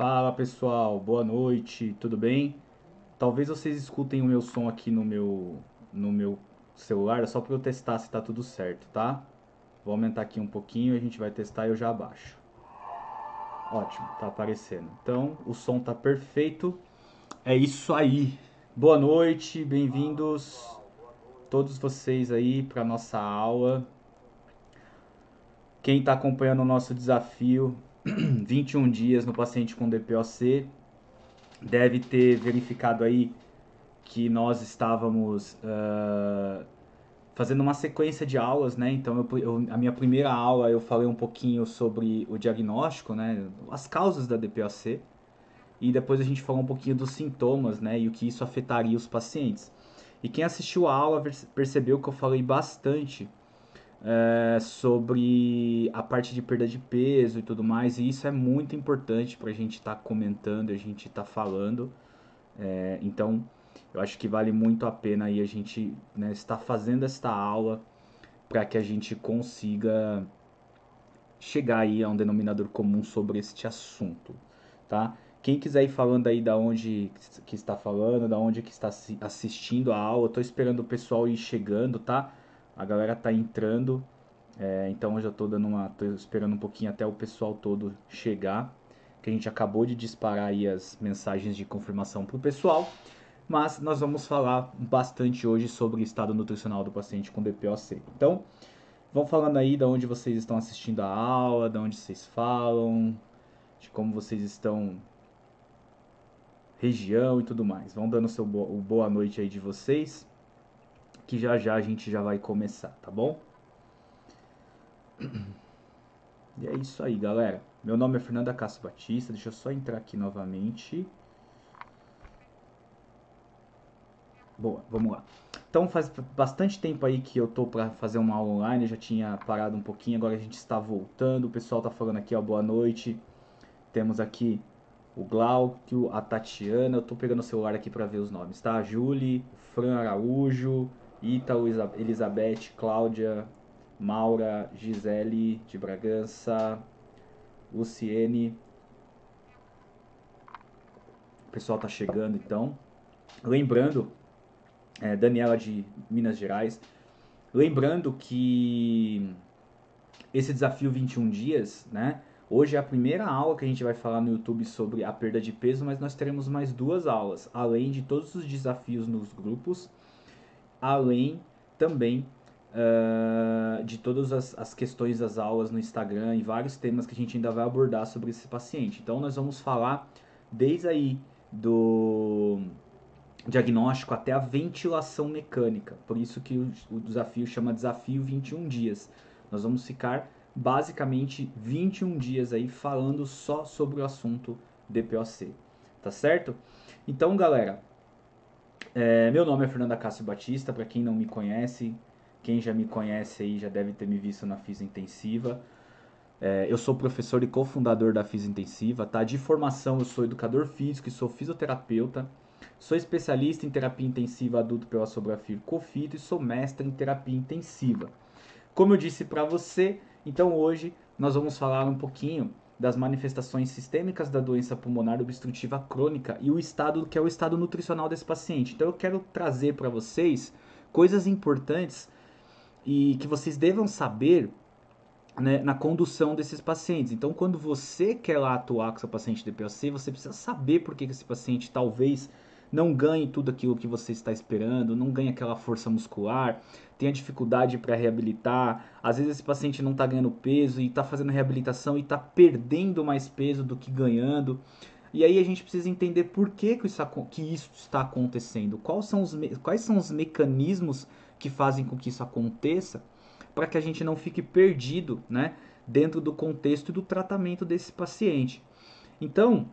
Fala pessoal, boa noite, tudo bem? Talvez vocês escutem o meu som aqui no meu celular, é só para eu testar se tá tudo certo, tá? Vou aumentar aqui um pouquinho, a gente vai testar e eu já abaixo. Ótimo, tá aparecendo. Então, o som tá perfeito. É isso aí. Boa noite, bem-vindos todos vocês aí para nossa aula. Quem está acompanhando o nosso desafio 21 dias no paciente com DPOC deve ter verificado aí que nós estávamos fazendo uma sequência de aulas, né? Então, a minha primeira aula eu falei um pouquinho sobre o diagnóstico, né? As causas da DPOC. E depois a gente falou um pouquinho dos sintomas, né? E o que isso afetaria os pacientes. E quem assistiu a aula percebeu que eu falei bastante sobre a parte de perda de peso e tudo mais. E isso é muito importante para a gente estar comentando, a gente estar falando. Então, eu acho que vale muito a pena aí a gente, né, estar fazendo esta aula para que a gente consiga chegar aí a um denominador comum sobre este assunto, tá? Quem quiser ir falando aí da onde que está falando, da onde que está assistindo a aula, eu tô esperando o pessoal ir chegando, tá? A galera tá entrando, então eu já tô esperando um pouquinho até o pessoal todo chegar, que a gente acabou de disparar aí as mensagens de confirmação pro pessoal. Mas nós vamos falar bastante hoje sobre o estado nutricional do paciente com DPOC. Então, vão falando aí de onde vocês estão assistindo a aula, de onde vocês falam, de como vocês estão, região e tudo mais. Vão dando o boa noite aí de vocês, que já já a gente já vai começar, tá bom? E é isso aí, galera. Meu nome é Fernanda Castro Batista, deixa eu só entrar aqui novamente. Boa, vamos lá. Então faz bastante tempo aí que eu tô para fazer uma aula online, eu já tinha parado um pouquinho, agora a gente está voltando. O pessoal tá falando aqui, ó, boa noite. Temos aqui o Glaucio, a Tatiana, eu tô pegando o celular aqui para ver os nomes, tá? Julie, Fran Araújo, Ítalo, Elizabeth, Cláudia, Maura, Gisele de Bragança, Luciene. O pessoal tá chegando então. Lembrando, Daniela de Minas Gerais. Lembrando que esse desafio 21 dias, né? Hoje é a primeira aula que a gente vai falar no YouTube sobre a perda de peso, mas nós teremos mais duas aulas, além de todos os desafios nos grupos, além também de todas as questões das aulas no Instagram e vários temas que a gente ainda vai abordar sobre esse paciente. Então nós vamos falar desde aí do diagnóstico até a ventilação mecânica. Por isso que o desafio chama Desafio 21 dias. Nós vamos ficar basicamente 21 dias aí falando só sobre o assunto DPOC. Tá certo? Então, galera, meu nome é Fernanda Cássio Batista, para quem não me conhece, quem já me conhece aí já deve ter me visto na Física Intensiva. Eu sou professor e cofundador da Física Intensiva, tá? De formação eu sou educador físico e sou fisioterapeuta. Sou especialista em terapia intensiva adulto pela Sobrafir Cofito e sou mestre em terapia intensiva. Como eu disse para você, então hoje nós vamos falar um pouquinho das manifestações sistêmicas da doença pulmonar obstrutiva crônica e o estado que é o estado nutricional desse paciente. Então eu quero trazer para vocês coisas importantes e que vocês devam saber, né, na condução desses pacientes. Então, quando você quer lá atuar com seu paciente DPOC, você precisa saber por que esse paciente talvez não ganhe tudo aquilo que você está esperando, não ganhe aquela força muscular, tenha dificuldade para reabilitar. Às vezes esse paciente não está ganhando peso e está fazendo reabilitação e está perdendo mais peso do que ganhando. E aí a gente precisa entender por que isso está acontecendo, quais são os mecanismos que fazem com que isso aconteça, para que a gente não fique perdido, né, dentro do contexto e do tratamento desse paciente. Então,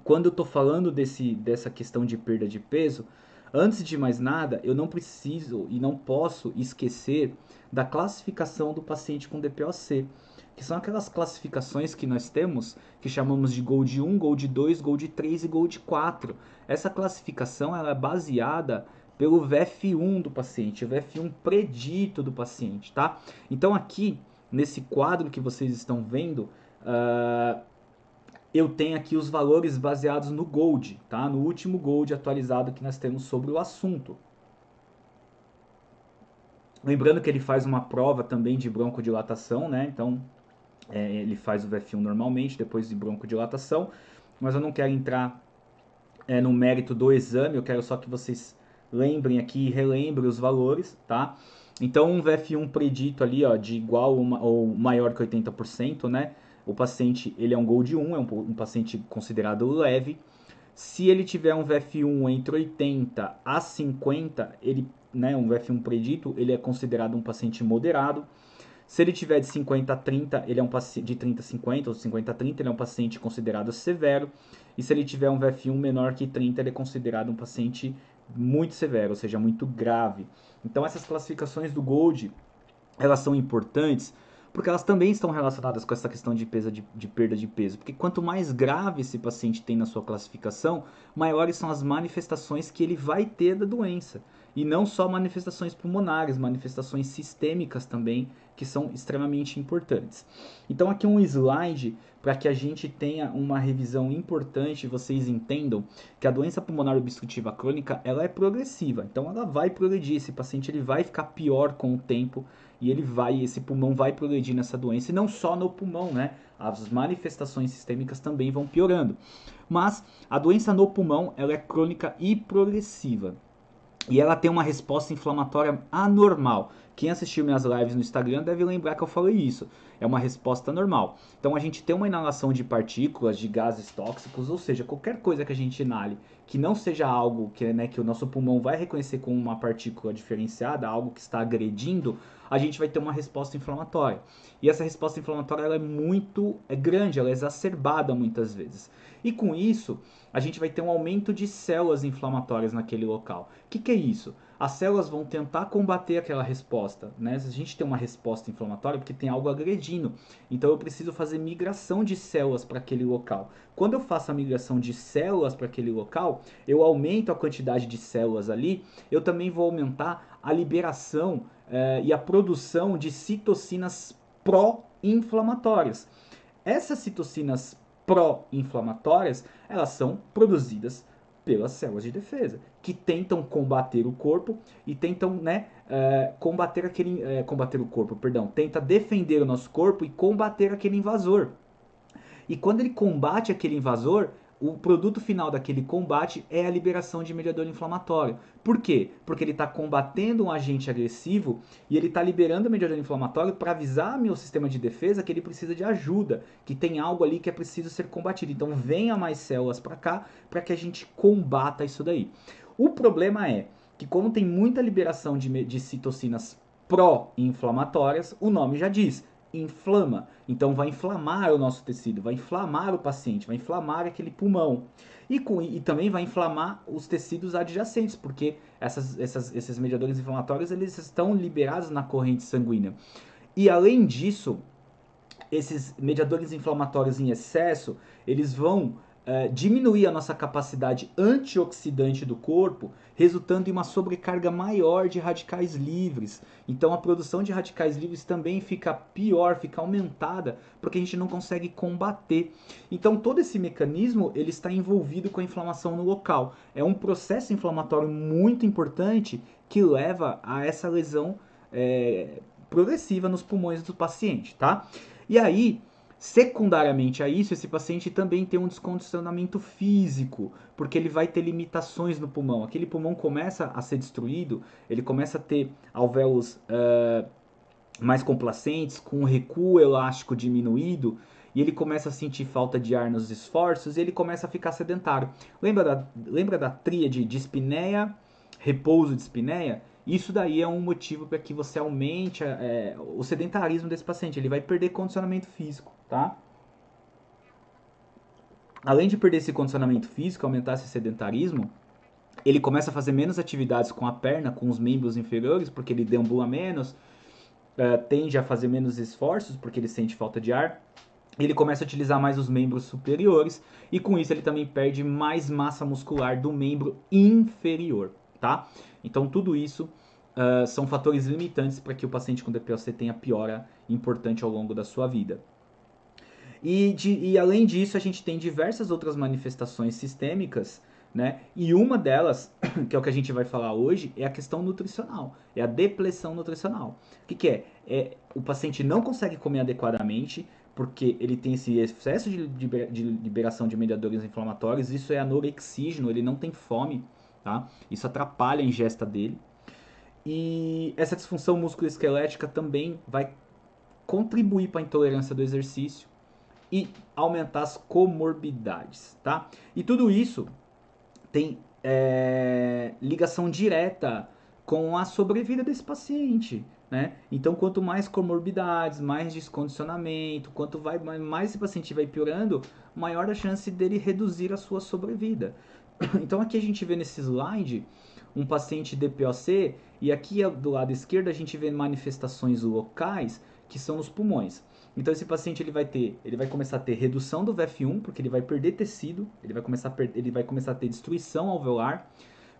quando eu estou falando dessa questão de perda de peso, antes de mais nada, eu não preciso e não posso esquecer da classificação do paciente com DPOC, que são aquelas classificações que nós temos, que chamamos de GOLD 1, GOLD 2, GOLD 3 e GOLD 4. Essa classificação ela é baseada pelo VF1 do paciente, o VF1 predito do paciente, tá? Então aqui, nesse quadro que vocês estão vendo, eu tenho aqui os valores baseados no Gold, tá? No último Gold atualizado que nós temos sobre o assunto. Lembrando que ele faz uma prova também de broncodilatação, né? Então, ele faz o VF1 normalmente, depois de broncodilatação. Mas eu não quero entrar no mérito do exame, eu quero só que vocês lembrem aqui e relembrem os valores, tá? Então, um VF1 predito ali, ó, de igual ou maior que 80%, né? O paciente, ele é um Gold 1, é um paciente considerado leve. Se ele tiver um VF1 entre 80 a 50, ele, né, um VF1 predito, ele é considerado um paciente moderado. Se ele tiver de 50 a 30, ele é um paciente de 30 a 50 ou 50 a 30, ele é um paciente considerado severo. E se ele tiver um VF1 menor que 30, ele é considerado um paciente muito severo, ou seja, muito grave. Então essas classificações do Gold, elas são importantes porque elas também estão relacionadas com essa questão de perda de peso. Porque quanto mais grave esse paciente tem na sua classificação, maiores são as manifestações que ele vai ter da doença. E não só manifestações pulmonares, manifestações sistêmicas também, que são extremamente importantes. Então aqui um slide para que a gente tenha uma revisão importante, vocês entendam que a doença pulmonar obstrutiva crônica, ela é progressiva. Então ela vai progredir, esse paciente ele vai ficar pior com o tempo, e esse pulmão vai progredir nessa doença, e não só no pulmão, né? As manifestações sistêmicas também vão piorando. Mas a doença no pulmão, ela é crônica e progressiva. E ela tem uma resposta inflamatória anormal. Quem assistiu minhas lives no Instagram deve lembrar que eu falei isso. É uma resposta normal. Então a gente tem uma inalação de partículas, de gases tóxicos, ou seja, qualquer coisa que a gente inale que não seja algo que, né, que o nosso pulmão vai reconhecer como uma partícula diferenciada, algo que está agredindo, a gente vai ter uma resposta inflamatória. E essa resposta inflamatória ela é grande, ela é exacerbada muitas vezes. E com isso, a gente vai ter um aumento de células inflamatórias naquele local. O que é isso? As células vão tentar combater aquela resposta, né? Se a gente tem uma resposta inflamatória, porque tem algo agredindo. Então eu preciso fazer migração de células para aquele local. Quando eu faço a migração de células para aquele local, eu aumento a quantidade de células ali, eu também vou aumentar a liberação e a produção de citocinas pró-inflamatórias. Essas citocinas pró-inflamatórias, elas são produzidas pelas células de defesa, que tentam combater o corpo e tentam, né, combater o corpo, perdão, tenta defender o nosso corpo e combater aquele invasor. E quando ele combate aquele invasor, o produto final daquele combate é a liberação de mediador inflamatório. Por quê? Porque ele está combatendo um agente agressivo e ele está liberando o mediador inflamatório para avisar meu sistema de defesa que ele precisa de ajuda, que tem algo ali que é preciso ser combatido. Então venha mais células para cá para que a gente combata isso daí. O problema é que como tem muita liberação de citocinas pró-inflamatórias, o nome já diz, inflama. Então vai inflamar o nosso tecido, vai inflamar o paciente, vai inflamar aquele pulmão. E também vai inflamar os tecidos adjacentes, porque esses mediadores inflamatórios eles estão liberados na corrente sanguínea. E além disso, esses mediadores inflamatórios em excesso, eles vão diminuir a nossa capacidade antioxidante do corpo, resultando em uma sobrecarga maior de radicais livres. Então a produção de radicais livres também fica pior, fica aumentada, porque a gente não consegue combater. Então todo esse mecanismo ele está envolvido com a inflamação no local. É um processo inflamatório muito importante que leva a essa lesão progressiva nos pulmões do paciente, tá? E aí, secundariamente a isso, esse paciente também tem um descondicionamento físico, porque ele vai ter limitações no pulmão. Aquele pulmão começa a ser destruído, ele começa a ter alvéolos mais complacentes, com um recuo elástico diminuído, e ele começa a sentir falta de ar nos esforços, e ele começa a ficar sedentário. Lembra da tríade de dispneia, repouso de dispneia? Isso daí é um motivo para que você aumente o sedentarismo desse paciente. Ele vai perder condicionamento físico, tá? Além de perder esse condicionamento físico, aumentar esse sedentarismo, ele começa a fazer menos atividades com a perna, com os membros inferiores, porque ele deambula menos, tende a fazer menos esforços, porque ele sente falta de ar. Ele começa a utilizar mais os membros superiores, e com isso ele também perde mais massa muscular do membro inferior, tá? Então tudo isso são fatores limitantes para que o paciente com DPOC tenha piora importante ao longo da sua vida. E além disso, a gente tem diversas outras manifestações sistêmicas, né? E uma delas, que é o que a gente vai falar hoje, é a questão nutricional, é a depressão nutricional. O que é? O paciente não consegue comer adequadamente, porque ele tem esse excesso de liberação de mediadores inflamatórios, isso é anorexígeno, ele não tem fome, tá? Isso atrapalha a ingesta dele. E essa disfunção musculoesquelética também vai contribuir para a intolerância do exercício e aumentar as comorbidades, tá? E tudo isso tem ligação direta com a sobrevida desse paciente, né? Então, quanto mais comorbidades, mais descondicionamento, quanto mais esse paciente vai piorando, maior a chance dele reduzir a sua sobrevida. Então, aqui a gente vê nesse slide um paciente DPOC e aqui do lado esquerdo a gente vê manifestações locais que são nos pulmões. Então esse paciente ele vai começar a ter redução do VF1, porque ele vai perder tecido, ele vai começar a ter destruição alveolar.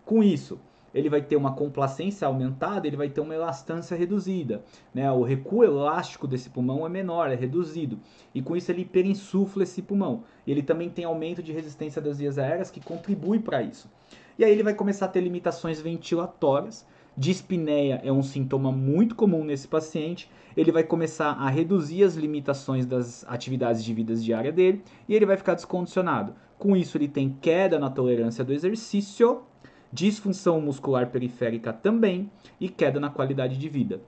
Com isso, ele vai ter uma complacência aumentada, ele vai ter uma elastância reduzida, né? O recuo elástico desse pulmão é menor, é reduzido, e com isso ele hiperinsufla esse pulmão. E ele também tem aumento de resistência das vias aéreas que contribui para isso. E aí ele vai começar a ter limitações ventilatórias. Dispneia é um sintoma muito comum nesse paciente. Ele vai começar a reduzir as limitações das atividades de vida diária dele e ele vai ficar descondicionado. Com isso, ele tem queda na tolerância do exercício, disfunção muscular periférica também e queda na qualidade de vida.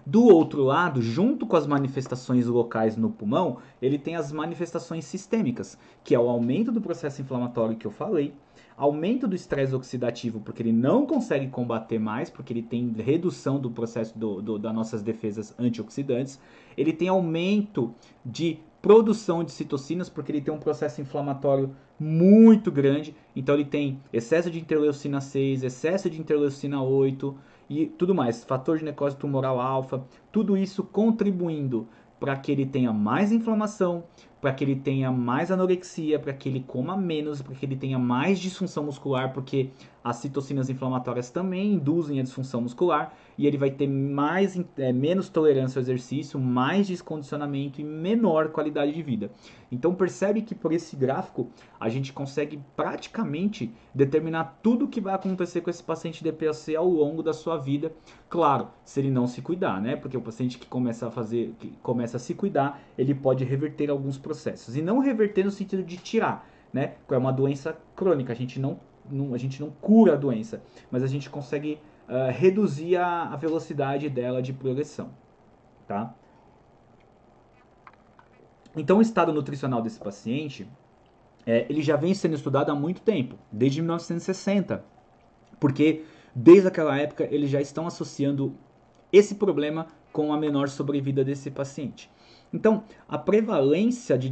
Do outro lado, junto com as manifestações locais no pulmão, ele tem as manifestações sistêmicas, que é o aumento do processo inflamatório que eu falei, aumento do estresse oxidativo, porque ele não consegue combater mais, porque ele tem redução do processo das nossas defesas antioxidantes, ele tem aumento de produção de citocinas, porque ele tem um processo inflamatório muito grande, então ele tem excesso de interleucina 6, excesso de interleucina 8 e tudo mais, fator de necrose tumoral alfa, tudo isso contribuindo para que ele tenha mais inflamação, para que ele tenha mais anorexia, para que ele coma menos, para que ele tenha mais disfunção muscular, porque as citocinas inflamatórias também induzem a disfunção muscular, e ele vai ter menos tolerância ao exercício, mais descondicionamento e menor qualidade de vida. Então percebe que por esse gráfico a gente consegue praticamente determinar tudo o que vai acontecer com esse paciente DPOC ao longo da sua vida. Claro, se ele não se cuidar, né? Porque o paciente que começa a se cuidar, ele pode reverter alguns processos. E não reverter no sentido de tirar, né? Porque é uma doença crônica, a gente não cura a doença, mas a gente consegue reduzir a velocidade dela de progressão, tá? Então o estado nutricional desse paciente, ele já vem sendo estudado há muito tempo, desde 1960, porque desde aquela época eles já estão associando esse problema com a menor sobrevida desse paciente. Então, a prevalência de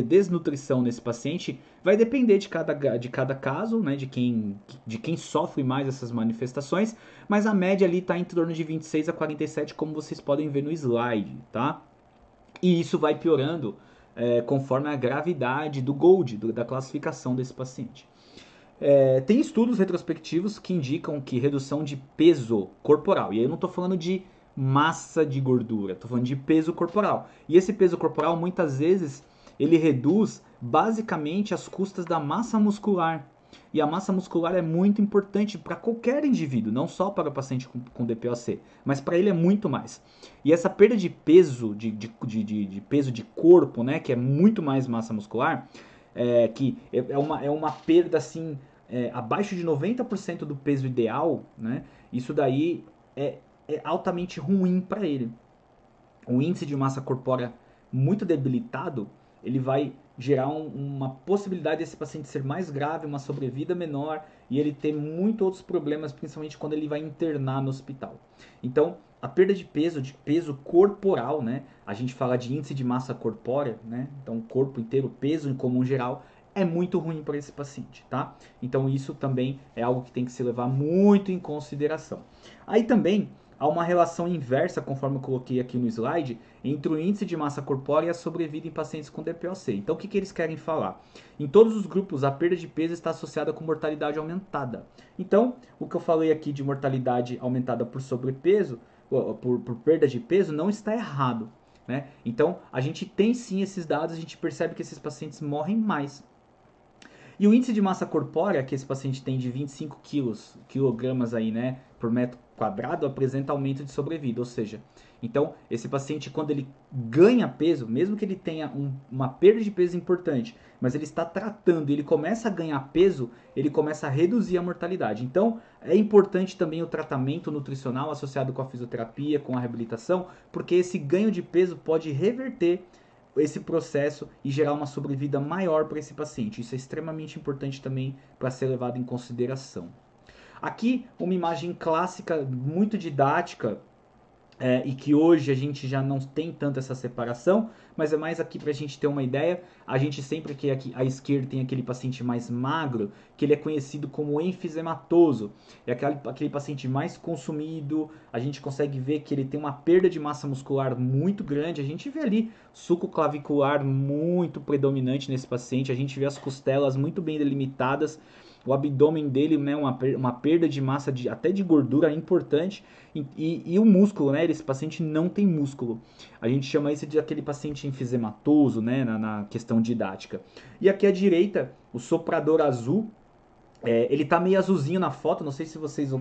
desnutrição nesse paciente vai depender de cada caso, né, de quem sofre mais essas manifestações, mas a média ali está em torno de 26 a 47, como vocês podem ver no slide, tá? E isso vai piorando conforme a gravidade do GOLD, da classificação desse paciente. Tem estudos retrospectivos que indicam que redução de peso corporal, e aí eu não estou falando de massa de gordura, estou falando de peso corporal. E esse peso corporal, muitas vezes, ele reduz basicamente às custas da massa muscular. E a massa muscular é muito importante para qualquer indivíduo, não só para o paciente com DPOC, mas para ele é muito mais. E essa perda de peso, de peso de corpo, né, que é muito mais massa muscular, que é uma perda assim, abaixo de 90% do peso ideal, né, isso daí é altamente ruim para ele. O índice de massa corpórea muito debilitado, ele vai gerar uma possibilidade desse paciente ser mais grave, uma sobrevida menor e ele ter muitos outros problemas, principalmente quando ele vai internar no hospital. Então, a perda de peso corporal, né? A gente fala de índice de massa corpórea, né? Então, o corpo inteiro, peso em comum geral, é muito ruim para esse paciente, tá? Então, isso também é algo que tem que se levar muito em consideração. Aí também há uma relação inversa, conforme eu coloquei aqui no slide, entre o índice de massa corpórea e a sobrevida em pacientes com DPOC. Então, o que eles querem falar? Em todos os grupos, a perda de peso está associada com mortalidade aumentada. Então, o que eu falei aqui de mortalidade aumentada por sobrepeso, por perda de peso, não está errado. né? Então, a gente tem sim esses dados, a gente percebe que esses pacientes morrem mais. E o índice de massa corpórea que esse paciente tem de 25 quilogramas aí, né, por metro quadrado, apresenta aumento de sobrevida, ou seja, então esse paciente quando ele ganha peso, mesmo que ele tenha uma perda de peso importante, mas ele está tratando e ele começa a ganhar peso, ele começa a reduzir a mortalidade. Então é importante também o tratamento nutricional associado com a fisioterapia, com a reabilitação, porque esse ganho de peso pode reverter esse processo e gerar uma sobrevida maior para esse paciente. Isso é extremamente importante também para ser levado em consideração. Aqui, uma imagem clássica, muito didática, e que hoje a gente já não tem tanto essa separação, mas é mais aqui para a gente ter uma ideia. A gente sempre que aqui à esquerda tem aquele paciente mais magro, que ele é conhecido como enfisematoso. É aquele paciente mais consumido, a gente consegue ver que ele tem uma perda de massa muscular muito grande. A gente vê ali suco clavicular muito predominante nesse paciente, a gente vê as costelas muito bem delimitadas, o abdômen dele, né, uma perda de massa, até de gordura importante, e o músculo, né, esse paciente não tem músculo. A gente chama isso de aquele paciente enfisematoso, né, na questão didática. E aqui à direita, o soprador azul, ele tá meio azulzinho na foto, não sei se vocês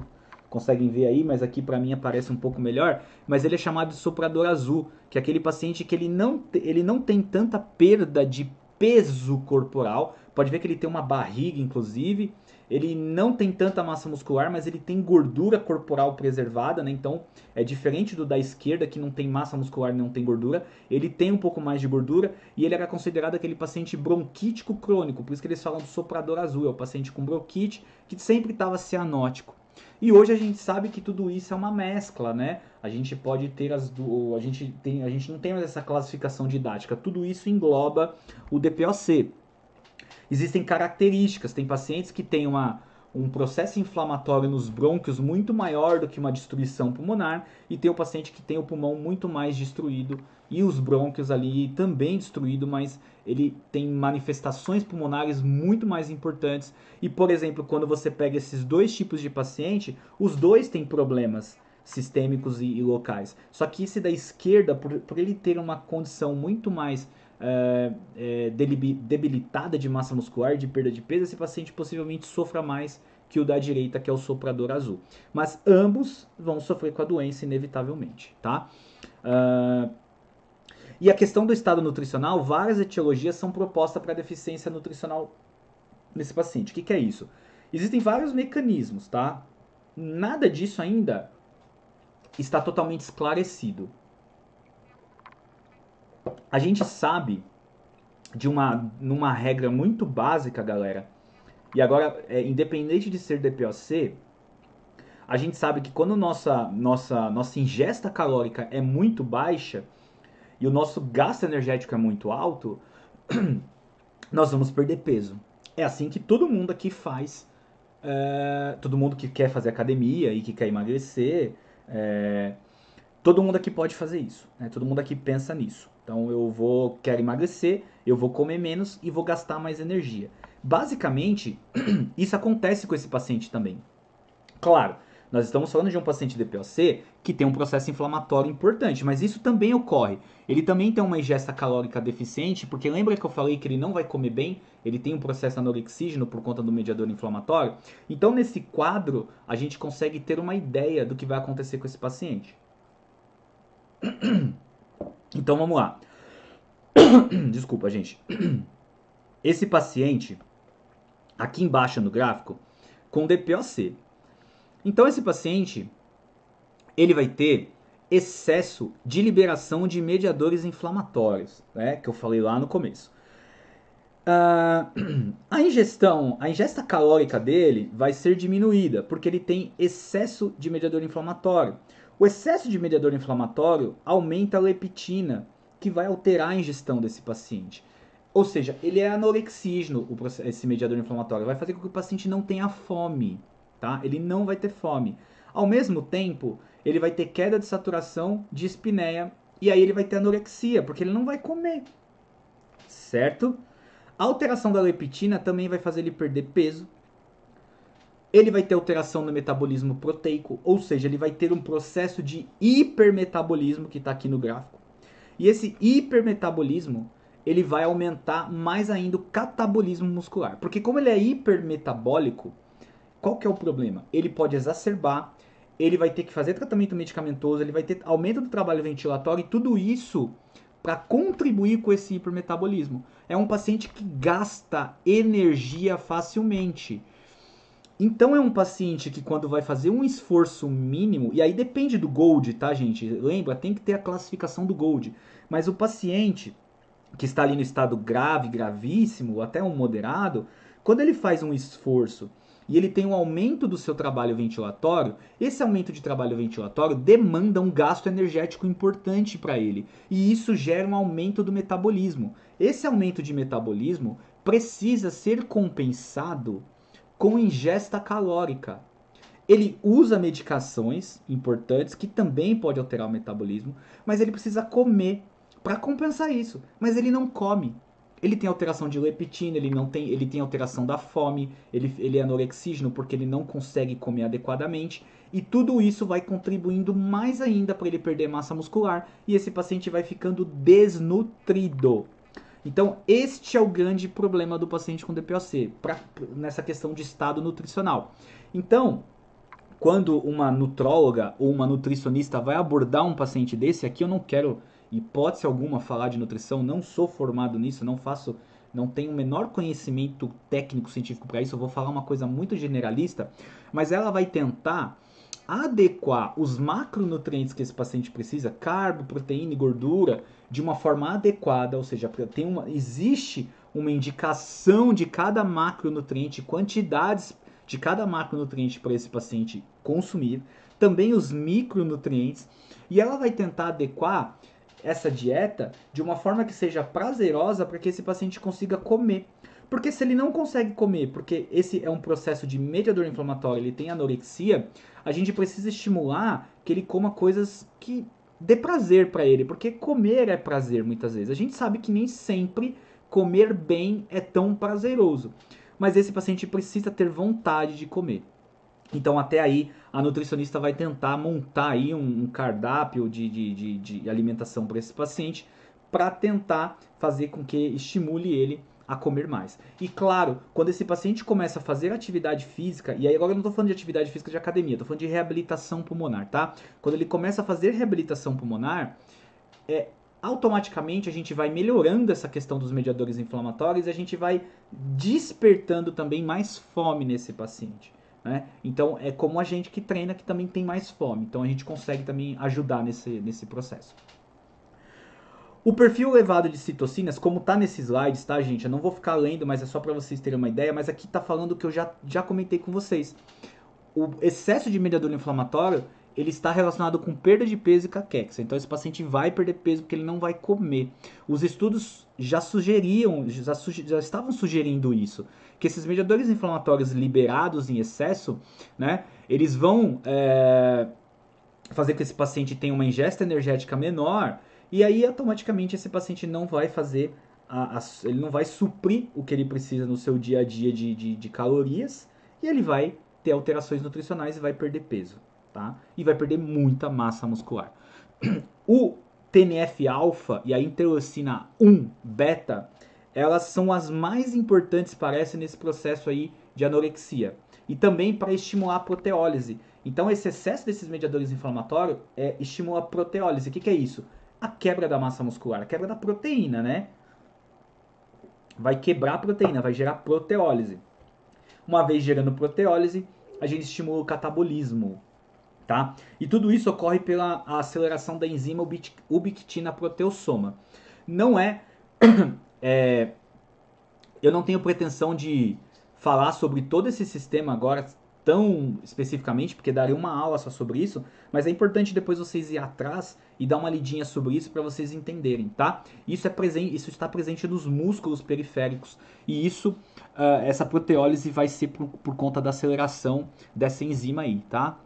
conseguem ver aí, mas aqui para mim aparece um pouco melhor, mas ele é chamado de soprador azul, que é aquele paciente que ele não tem tanta perda de peso corporal, pode ver que ele tem uma barriga inclusive, ele não tem tanta massa muscular, mas ele tem gordura corporal preservada, né? Então é diferente do da esquerda que não tem massa muscular e não tem gordura, ele tem um pouco mais de gordura e ele era considerado aquele paciente bronquítico crônico, por isso que eles falam do soprador azul, é o paciente com bronquite que sempre estava cianótico. E hoje a gente sabe que tudo isso é uma mescla, né? A gente pode ter a gente não tem mais essa classificação didática. Tudo isso engloba o DPOC. Existem características, tem pacientes que têm um processo inflamatório nos brônquios muito maior do que uma destruição pulmonar, e tem o paciente que tem o pulmão muito mais destruído e os brônquios ali também destruído, mas ele tem manifestações pulmonares muito mais importantes. E, por exemplo, quando você pega esses dois tipos de paciente, os dois têm problemas sistêmicos e locais. Só que esse da esquerda, por ele ter uma condição muito mais debilitada de massa muscular, de perda de peso, esse paciente possivelmente sofra mais que o da direita, que é o soprador azul. Mas ambos vão sofrer com a doença inevitavelmente, tá? E a questão do estado nutricional, várias etiologias são propostas para deficiência nutricional nesse paciente. O que é isso? Existem vários mecanismos, tá? Nada disso ainda está totalmente esclarecido. A gente sabe numa regra muito básica, galera, e agora, independente de ser DPOC, a gente sabe que quando nossa ingesta calórica é muito baixa e o nosso gasto energético é muito alto, nós vamos perder peso. É assim que todo mundo aqui faz, todo mundo que quer fazer academia e que quer emagrecer, todo mundo aqui pode fazer isso, né? Todo mundo aqui pensa nisso. Então quero emagrecer, eu vou comer menos e vou gastar mais energia. Basicamente, isso acontece com esse paciente também. Claro, nós estamos falando de um paciente DPOC que tem um processo inflamatório importante, mas isso também ocorre. Ele também tem uma ingesta calórica deficiente, porque lembra que eu falei que ele não vai comer bem? Ele tem um processo anorexígeno por conta do mediador inflamatório? Então, nesse quadro, a gente consegue ter uma ideia do que vai acontecer com esse paciente. Então vamos lá. Desculpa, gente. Esse paciente, aqui embaixo no gráfico, com DPOC. Então esse paciente, ele vai ter excesso de liberação de mediadores inflamatórios, né, que eu falei lá no começo. A ingesta calórica dele vai ser diminuída, porque ele tem excesso de mediador inflamatório. O excesso de mediador inflamatório aumenta a leptina, que vai alterar a ingestão desse paciente. Ou seja, ele é anorexígeno, esse mediador inflamatório. Vai fazer com que o paciente não tenha fome, tá? Ele não vai ter fome. Ao mesmo tempo, ele vai ter queda de saturação, de espineia, e aí ele vai ter anorexia, porque ele não vai comer, certo? A alteração da leptina também vai fazer ele perder peso. Ele vai ter alteração no metabolismo proteico, ou seja, ele vai ter um processo de hipermetabolismo, que está aqui no gráfico. E esse hipermetabolismo, ele vai aumentar mais ainda o catabolismo muscular. Porque como ele é hipermetabólico, qual que é o problema? Ele pode exacerbar, ele vai ter que fazer tratamento medicamentoso, ele vai ter aumento do trabalho ventilatório e tudo isso para contribuir com esse hipermetabolismo. É um paciente que gasta energia facilmente. Então é um paciente que quando vai fazer um esforço mínimo, e aí depende do GOLD, tá, gente? Lembra, tem que ter a classificação do GOLD. Mas o paciente que está ali no estado grave, gravíssimo, até um moderado, quando ele faz um esforço e ele tem um aumento do seu trabalho ventilatório, esse aumento de trabalho ventilatório demanda um gasto energético importante para ele. E isso gera um aumento do metabolismo. Esse aumento de metabolismo precisa ser compensado com ingesta calórica. Ele usa medicações importantes que também pode alterar o metabolismo, mas ele precisa comer para compensar isso. Mas ele não come. Ele tem alteração de leptina, ele tem alteração da fome, ele é anorexígeno porque ele não consegue comer adequadamente. E tudo isso vai contribuindo mais ainda para ele perder massa muscular e esse paciente vai ficando desnutrido. Então, este é o grande problema do paciente com DPOC, nessa questão de estado nutricional. Então, quando uma nutróloga ou uma nutricionista vai abordar um paciente desse, aqui eu não quero, hipótese alguma, falar de nutrição, não sou formado nisso, não tenho o menor conhecimento técnico científico para isso, eu vou falar uma coisa muito generalista, mas ela vai tentar adequar os macronutrientes que esse paciente precisa, carbo, proteína e gordura, de uma forma adequada, ou seja, existe uma indicação de cada macronutriente, quantidades de cada macronutriente para esse paciente consumir, também os micronutrientes, e ela vai tentar adequar essa dieta de uma forma que seja prazerosa para que esse paciente consiga comer. Porque se ele não consegue comer, porque esse é um processo de mediador inflamatório, ele tem anorexia, a gente precisa estimular que ele coma coisas que dê prazer para ele, porque comer é prazer muitas vezes. A gente sabe que nem sempre comer bem é tão prazeroso, mas esse paciente precisa ter vontade de comer. Então até aí a nutricionista vai tentar montar aí um cardápio de alimentação para esse paciente para tentar fazer com que estimule ele a comer mais. E claro, quando esse paciente começa a fazer atividade física, e aí agora eu não estou falando de atividade física de academia, estou falando de reabilitação pulmonar, tá? Quando ele começa a fazer reabilitação pulmonar, automaticamente a gente vai melhorando essa questão dos mediadores inflamatórios e a gente vai despertando também mais fome nesse paciente. Né? Então é como a gente que treina que também tem mais fome, então a gente consegue também ajudar nesse processo. O perfil elevado de citocinas, como tá nesses slides, tá, gente? Eu não vou ficar lendo, mas é só para vocês terem uma ideia, mas aqui tá falando o que eu já comentei com vocês. O excesso de mediador inflamatório, ele está relacionado com perda de peso e caquexia. Então esse paciente vai perder peso porque ele não vai comer. Os estudos já estavam sugerindo isso, que esses mediadores inflamatórios liberados em excesso, né, eles vão fazer com que esse paciente tenha uma ingesta energética menor e aí automaticamente esse paciente não vai fazer, ele não vai suprir o que ele precisa no seu dia a dia de calorias e ele vai ter alterações nutricionais e vai perder peso, tá? E vai perder muita massa muscular. O TNF-alfa e a interleucina 1 beta, elas são as mais importantes, parece, nesse processo aí de anorexia. E também para estimular a proteólise. Então esse excesso desses mediadores inflamatórios estimula a proteólise. O que é isso? A quebra da massa muscular, a quebra da proteína, né? Vai quebrar a proteína, vai gerar proteólise. Uma vez gerando proteólise, a gente estimula o catabolismo, tá? E tudo isso ocorre pela aceleração da enzima ubiquitina proteossoma. Não eu não tenho pretensão de falar sobre todo esse sistema agora tão especificamente, porque daria uma aula só sobre isso, mas é importante depois vocês ir atrás e dar uma lidinha sobre isso para vocês entenderem, tá? Isso está presente nos músculos periféricos e essa proteólise vai ser por conta da aceleração dessa enzima aí, tá?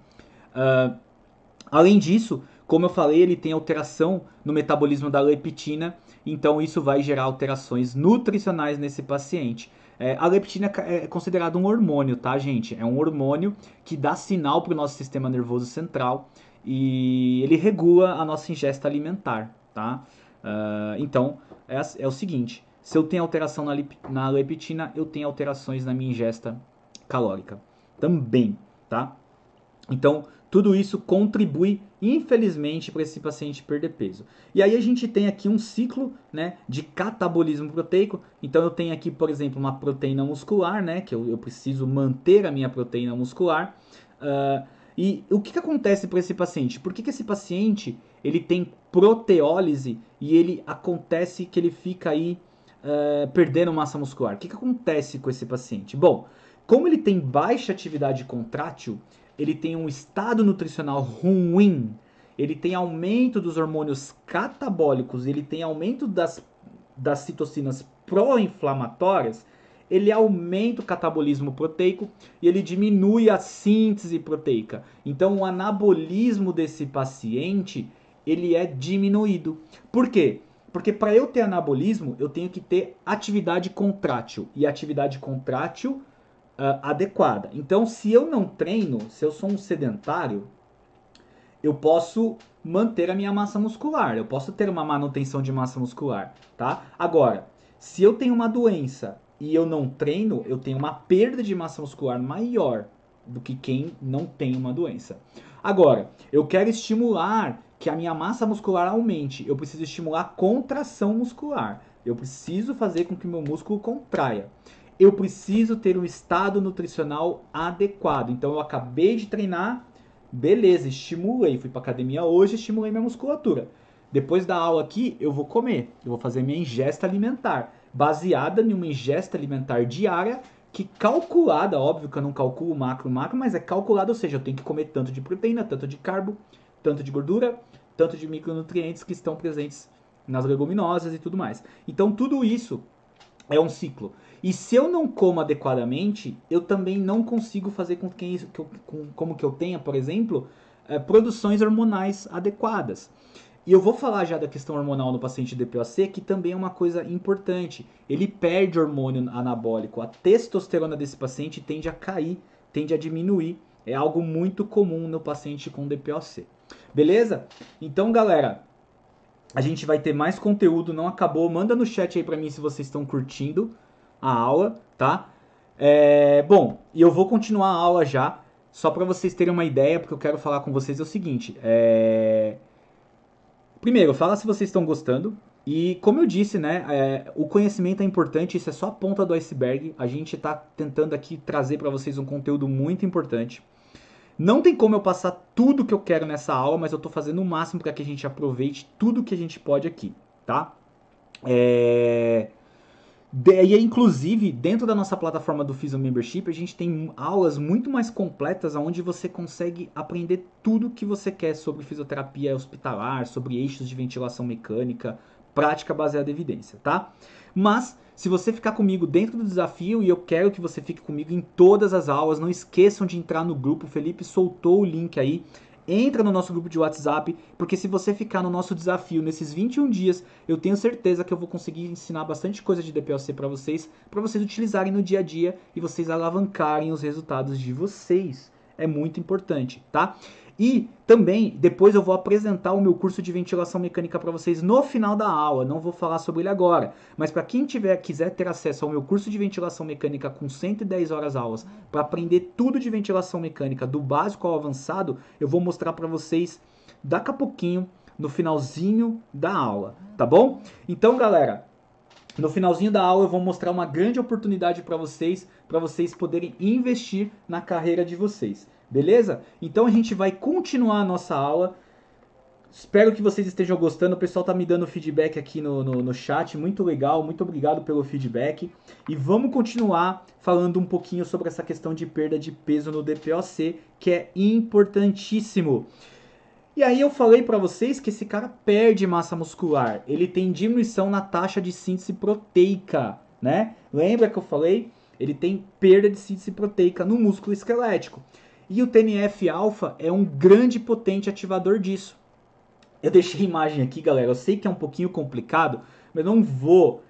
Além disso, como eu falei, ele tem alteração no metabolismo da leptina, então isso vai gerar alterações nutricionais nesse paciente. A leptina é considerado um hormônio, tá, gente? É um hormônio que dá sinal para o nosso sistema nervoso central e ele regula a nossa ingesta alimentar, tá? Então, é o seguinte, se eu tenho alteração na leptina, eu tenho alterações na minha ingesta calórica também, tá? Então, tudo isso contribui, infelizmente, para esse paciente perder peso. E aí a gente tem aqui um ciclo, né, de catabolismo proteico. Então, eu tenho aqui, por exemplo, uma proteína muscular, né, que eu preciso manter a minha proteína muscular. E o que acontece para esse paciente? Por que esse paciente ele tem proteólise e ele acontece que ele fica aí perdendo massa muscular? O que acontece com esse paciente? Bom, como ele tem baixa atividade contrátil, ele tem um estado nutricional ruim, ele tem aumento dos hormônios catabólicos, ele tem aumento das citocinas pró-inflamatórias, ele aumenta o catabolismo proteico e ele diminui a síntese proteica. Então o anabolismo desse paciente, ele é diminuído. Por quê? Porque para eu ter anabolismo, eu tenho que ter atividade contrátil. E atividade contrátil adequada. Então, se eu não treino, se eu sou um sedentário, eu posso manter a minha massa muscular, eu posso ter uma manutenção de massa muscular, tá? Agora, se eu tenho uma doença e eu não treino, eu tenho uma perda de massa muscular maior do que quem não tem uma doença. Agora, eu quero estimular que a minha massa muscular aumente, eu preciso estimular a contração muscular, eu preciso fazer com que o meu músculo contraia. Eu preciso ter um estado nutricional adequado. Então eu acabei de treinar, beleza, estimulei, fui para academia hoje, estimulei minha musculatura. Depois da aula aqui, eu vou comer, eu vou fazer minha ingesta alimentar, baseada em uma ingesta alimentar diária, que calculada, óbvio que eu não calculo macro, mas é calculada, ou seja, eu tenho que comer tanto de proteína, tanto de carbo, tanto de gordura, tanto de micronutrientes que estão presentes nas leguminosas e tudo mais. Então tudo isso é um ciclo. E se eu não como adequadamente, eu também não consigo fazer com que eu tenha, por exemplo, produções hormonais adequadas. E eu vou falar já da questão hormonal no paciente DPOC, que também é uma coisa importante. Ele perde hormônio anabólico. A testosterona desse paciente tende a cair, tende a diminuir. É algo muito comum no paciente com DPOC. Beleza? Então, galera, a gente vai ter mais conteúdo, não acabou. Manda no chat aí pra mim se vocês estão curtindo a aula, tá? Bom, e eu vou continuar a aula já, só pra vocês terem uma ideia, porque eu quero falar com vocês é o seguinte. Primeiro, fala se vocês estão gostando. E como eu disse, né, o conhecimento é importante, isso é só a ponta do iceberg. A gente tá tentando aqui trazer pra vocês um conteúdo muito importante. Não tem como eu passar tudo que eu quero nessa aula, mas eu tô fazendo o máximo para que a gente aproveite tudo que a gente pode aqui, tá? E inclusive, dentro da nossa plataforma do Physio Membership, a gente tem aulas muito mais completas, onde você consegue aprender tudo que você quer sobre fisioterapia hospitalar, sobre eixos de ventilação mecânica, prática baseada em evidência, tá? Mas, se você ficar comigo dentro do desafio, e eu quero que você fique comigo em todas as aulas, não esqueçam de entrar no grupo, o Felipe soltou o link aí, entra no nosso grupo de WhatsApp, porque se você ficar no nosso desafio nesses 21 dias, eu tenho certeza que eu vou conseguir ensinar bastante coisa de DPOC para vocês utilizarem no dia a dia e vocês alavancarem os resultados de vocês. É muito importante, tá? E também, depois eu vou apresentar o meu curso de ventilação mecânica para vocês no final da aula, não vou falar sobre ele agora, mas para quem quiser ter acesso ao meu curso de ventilação mecânica com 110 horas aulas, para aprender tudo de ventilação mecânica, do básico ao avançado, eu vou mostrar para vocês daqui a pouquinho, no finalzinho da aula, tá bom? Então, galera, no finalzinho da aula eu vou mostrar uma grande oportunidade para vocês poderem investir na carreira de vocês. Beleza? Então a gente vai continuar a nossa aula. Espero que vocês estejam gostando. O pessoal tá me dando feedback aqui no chat. Muito legal. Muito obrigado pelo feedback. E vamos continuar falando um pouquinho sobre essa questão de perda de peso no DPOC, que é importantíssimo. E aí eu falei pra vocês que esse cara perde massa muscular. Ele tem diminuição na taxa de síntese proteica, né? Lembra que eu falei? Ele tem perda de síntese proteica no músculo esquelético. E o TNF-alfa é um grande potente ativador disso. Eu deixei a imagem aqui, galera. Eu sei que é um pouquinho complicado, mas eu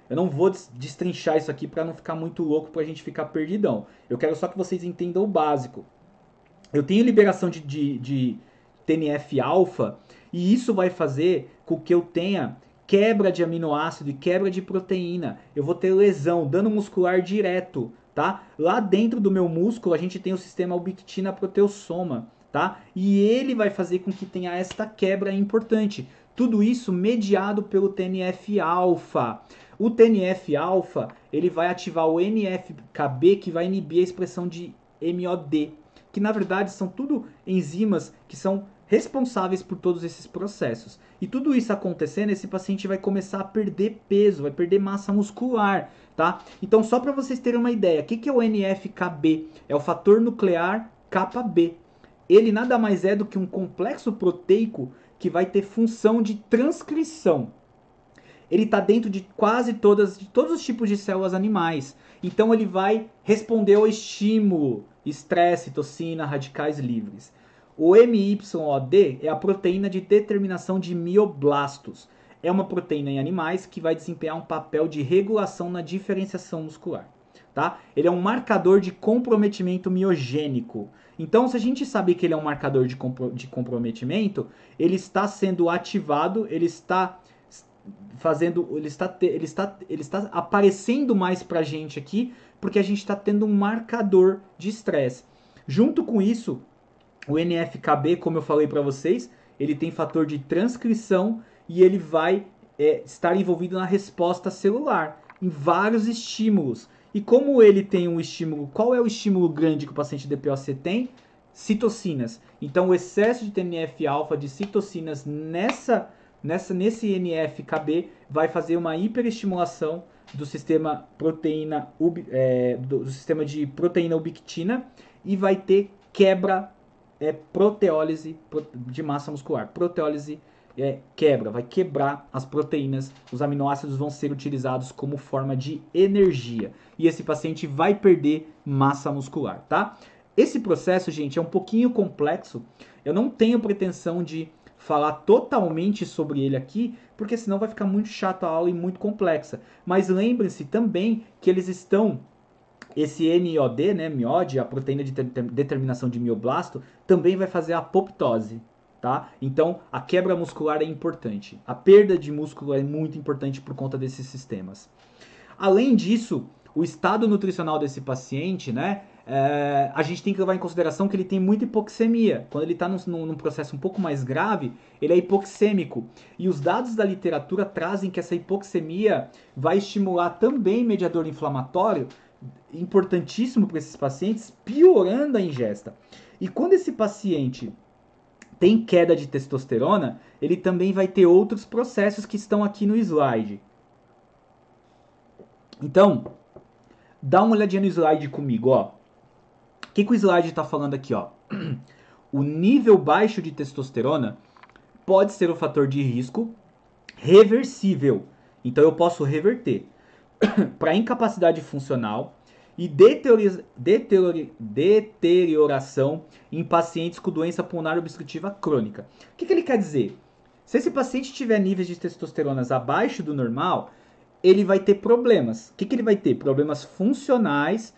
não vou destrinchar isso aqui para não ficar muito louco, pra gente ficar perdidão. Eu quero só que vocês entendam o básico. Eu tenho liberação de TNF-alfa e isso vai fazer com que eu tenha quebra de aminoácido e quebra de proteína. Eu vou ter lesão, dano muscular direto, tá? Lá dentro do meu músculo a gente tem o sistema ubiquitina-proteossoma, tá? E ele vai fazer com que tenha esta quebra importante. Tudo isso mediado pelo TNF-alfa. O TNF-alfa, ele vai ativar o NF-κB, que vai inibir a expressão de MOD, que na verdade são tudo enzimas que são responsáveis por todos esses processos. E tudo isso acontecendo, esse paciente vai começar a perder peso, vai perder massa muscular, tá? Então, só para vocês terem uma ideia, o que é o NF-κB? É o fator nuclear KB. Ele nada mais é do que um complexo proteico que vai ter função de transcrição. Ele está dentro de quase todos os tipos de células animais. Então ele vai responder ao estímulo, estresse, citocina, radicais livres. O MYOD é a proteína de determinação de mioblastos. É uma proteína em animais que vai desempenhar um papel de regulação na diferenciação muscular. Tá? Ele é um marcador de comprometimento miogênico. Então, se a gente sabe que ele é um marcador de comprometimento, ele está sendo ativado, ele está aparecendo mais pra gente aqui, porque a gente está tendo um marcador de estresse. Junto com isso, o NF-κB, como eu falei para vocês, ele tem fator de transcrição e ele vai estar envolvido na resposta celular, em vários estímulos. E como ele tem um estímulo, qual é o estímulo grande que o paciente DPOC tem? Citocinas. Então o excesso de TNF-alfa, de citocinas nesse NF-κB vai fazer uma hiperestimulação do sistema do sistema de proteína ubiquitina e vai ter quebra, proteólise de massa muscular. Proteólise quebra, vai quebrar as proteínas, os aminoácidos vão ser utilizados como forma de energia. E esse paciente vai perder massa muscular, tá? Esse processo, gente, é um pouquinho complexo. Eu não tenho pretensão de falar totalmente sobre ele aqui, porque senão vai ficar muito chato a aula e muito complexa. Mas lembrem-se também que eles estão... Esse MOD, né, MIOD, a proteína de determinação de mioblasto, também vai fazer a apoptose, tá? Então, a quebra muscular é importante. A perda de músculo é muito importante por conta desses sistemas. Além disso, o estado nutricional desse paciente, né, a gente tem que levar em consideração que ele tem muita hipoxemia. Quando ele está num processo um pouco mais grave, ele é hipoxêmico. E os dados da literatura trazem que essa hipoxemia vai estimular também mediador inflamatório, importantíssimo para esses pacientes, piorando a ingesta. E quando esse paciente tem queda de testosterona, ele também vai ter outros processos que estão aqui no slide. Então, dá uma olhadinha no slide comigo, ó. O que o slide está falando aqui, ó? O nível baixo de testosterona pode ser um fator de risco reversível. Então eu posso reverter para incapacidade funcional e deterioração em pacientes com doença pulmonar obstrutiva crônica. O que ele quer dizer? Se esse paciente tiver níveis de testosterona abaixo do normal, ele vai ter problemas. O que ele vai ter? Problemas funcionais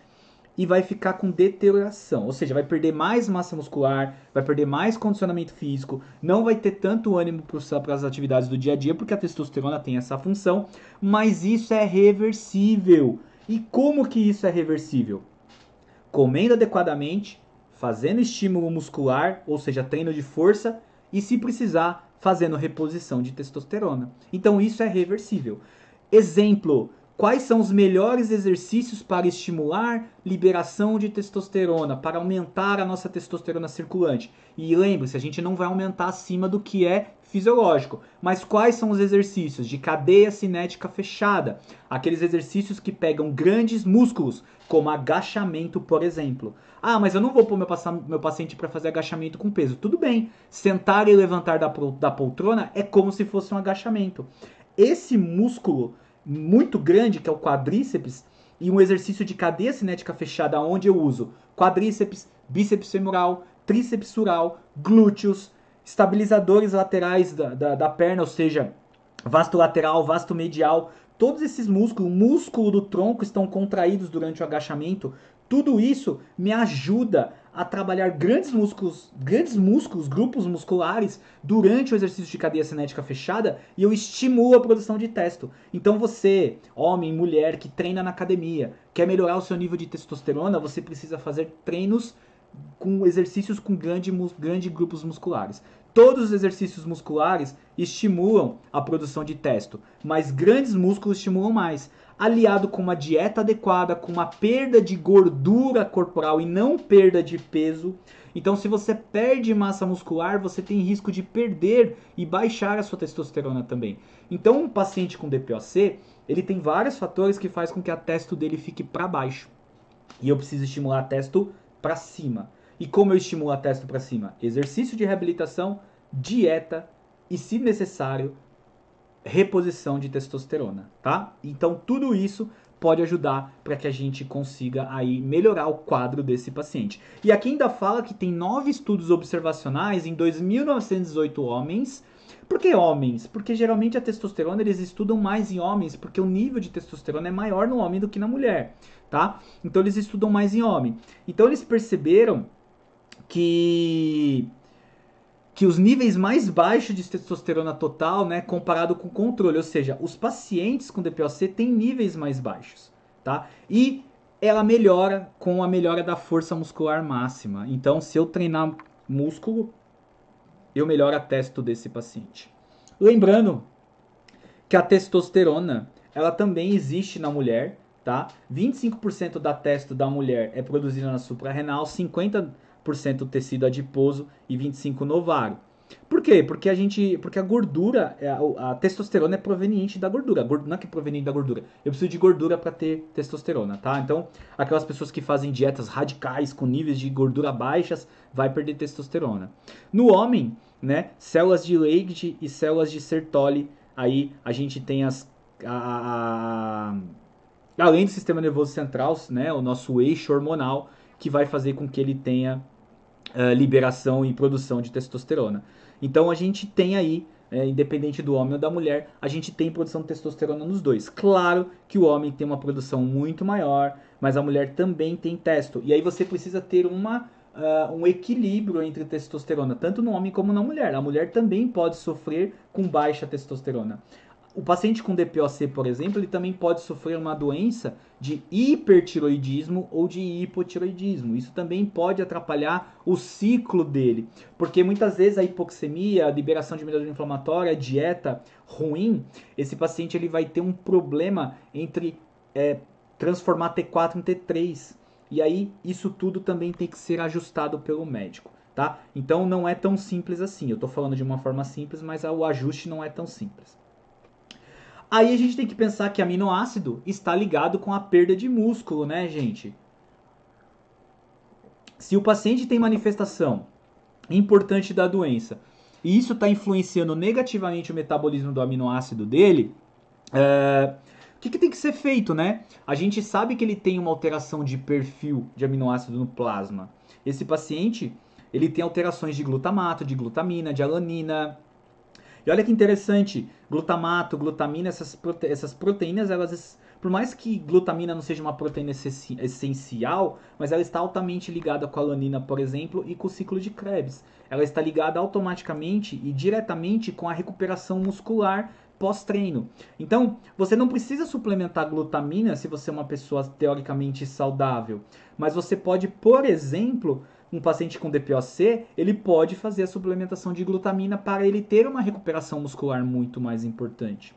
e vai ficar com deterioração. Ou seja, vai perder mais massa muscular, vai perder mais condicionamento físico, não vai ter tanto ânimo para as atividades do dia a dia, porque a testosterona tem essa função, mas isso é reversível. E como que isso é reversível? Comendo adequadamente, fazendo estímulo muscular, ou seja, treino de força, e se precisar, fazendo reposição de testosterona. Então isso é reversível. Exemplo, quais são os melhores exercícios para estimular liberação de testosterona, para aumentar a nossa testosterona circulante? E lembre-se, a gente não vai aumentar acima do que é fisiológico. Mas quais são os exercícios de cadeia cinética fechada? Aqueles exercícios que pegam grandes músculos, como agachamento, por exemplo. Ah, mas eu não vou pôr meu paciente para fazer agachamento com peso. Tudo bem, sentar e levantar da poltrona é como se fosse um agachamento. Esse músculo muito grande, que é o quadríceps, e um exercício de cadeia cinética fechada, onde eu uso quadríceps, bíceps femoral, tríceps sural, glúteos, estabilizadores laterais da perna, ou seja, vasto lateral, vasto medial, todos esses músculos, o músculo do tronco estão contraídos durante o agachamento. Tudo isso me ajuda a trabalhar grandes músculos, grupos musculares durante o exercício de cadeia cinética fechada e eu estimulo a produção de testo. Então você, homem, mulher que treina na academia, quer melhorar o seu nível de testosterona, você precisa fazer treinos com exercícios com grandes grupos musculares. Todos os exercícios musculares estimulam a produção de testo, mas grandes músculos estimulam mais. Aliado com uma dieta adequada, com uma perda de gordura corporal e não perda de peso. Então, se você perde massa muscular, você tem risco de perder e baixar a sua testosterona também. Então, um paciente com DPOC, ele tem vários fatores que fazem com que a testo dele fique para baixo. E eu preciso estimular a testo para cima. E como eu estimulo a testo para cima? Exercício de reabilitação, dieta e, se necessário, reposição de testosterona, tá? Então tudo isso pode ajudar para que a gente consiga aí melhorar o quadro desse paciente. E aqui ainda fala que tem 9 estudos observacionais em 2.918 homens. Por que homens? Porque geralmente a testosterona eles estudam mais em homens, porque o nível de testosterona é maior no homem do que na mulher, tá? Então eles estudam mais em homem. Então eles perceberam que os níveis mais baixos de testosterona total, né, comparado com o controle, ou seja, os pacientes com DPOC têm níveis mais baixos, tá? E ela melhora com a melhora da força muscular máxima. Então, se eu treinar músculo, eu melhoro a testo desse paciente. Lembrando que a testosterona, ela também existe na mulher, tá? 25% da testo da mulher é produzida na suprarrenal, 50% tecido adiposo e 25% no ovário. Por quê? Porque a gordura, a testosterona é proveniente da gordura. Não é que é proveniente da gordura. Eu preciso de gordura para ter testosterona, tá? Então, aquelas pessoas que fazem dietas radicais com níveis de gordura baixas, vai perder testosterona. No homem, né, células de Leydig e células de Sertoli, aí a gente tem além do sistema nervoso central, né, o nosso eixo hormonal, que vai fazer com que ele tenha liberação e produção de testosterona. Então a gente tem aí, independente do homem ou da mulher, a gente tem produção de testosterona nos dois. Claro que o homem tem uma produção muito maior, mas a mulher também tem testo. E aí você precisa ter um equilíbrio entre testosterona, tanto no homem como na mulher. A mulher também pode sofrer com baixa testosterona. O paciente com DPOC, por exemplo, ele também pode sofrer uma doença de hipertiroidismo ou de hipotiroidismo. Isso também pode atrapalhar o ciclo dele, porque muitas vezes a hipoxemia, a liberação de mediador inflamatório, a dieta ruim, esse paciente ele vai ter um problema entre transformar T4 em T3. E aí isso tudo também tem que ser ajustado pelo médico, tá? Então não é tão simples assim. Eu estou falando de uma forma simples, mas o ajuste não é tão simples. Aí a gente tem que pensar que aminoácido está ligado com a perda de músculo, né, gente? Se o paciente tem manifestação importante da doença e isso está influenciando negativamente o metabolismo do aminoácido dele, o que tem que ser feito, né? A gente sabe que ele tem uma alteração de perfil de aminoácido no plasma. Esse paciente, ele tem alterações de glutamato, de glutamina, de alanina. E olha que interessante, glutamato, glutamina, essas proteínas, elas, por mais que glutamina não seja uma proteína essencial, mas ela está altamente ligada com a alanina, por exemplo, e com o ciclo de Krebs. Ela está ligada automaticamente e diretamente com a recuperação muscular pós-treino. Então, você não precisa suplementar glutamina se você é uma pessoa teoricamente saudável, mas você pode, por exemplo, um paciente com DPOC, ele pode fazer a suplementação de glutamina para ele ter uma recuperação muscular muito mais importante.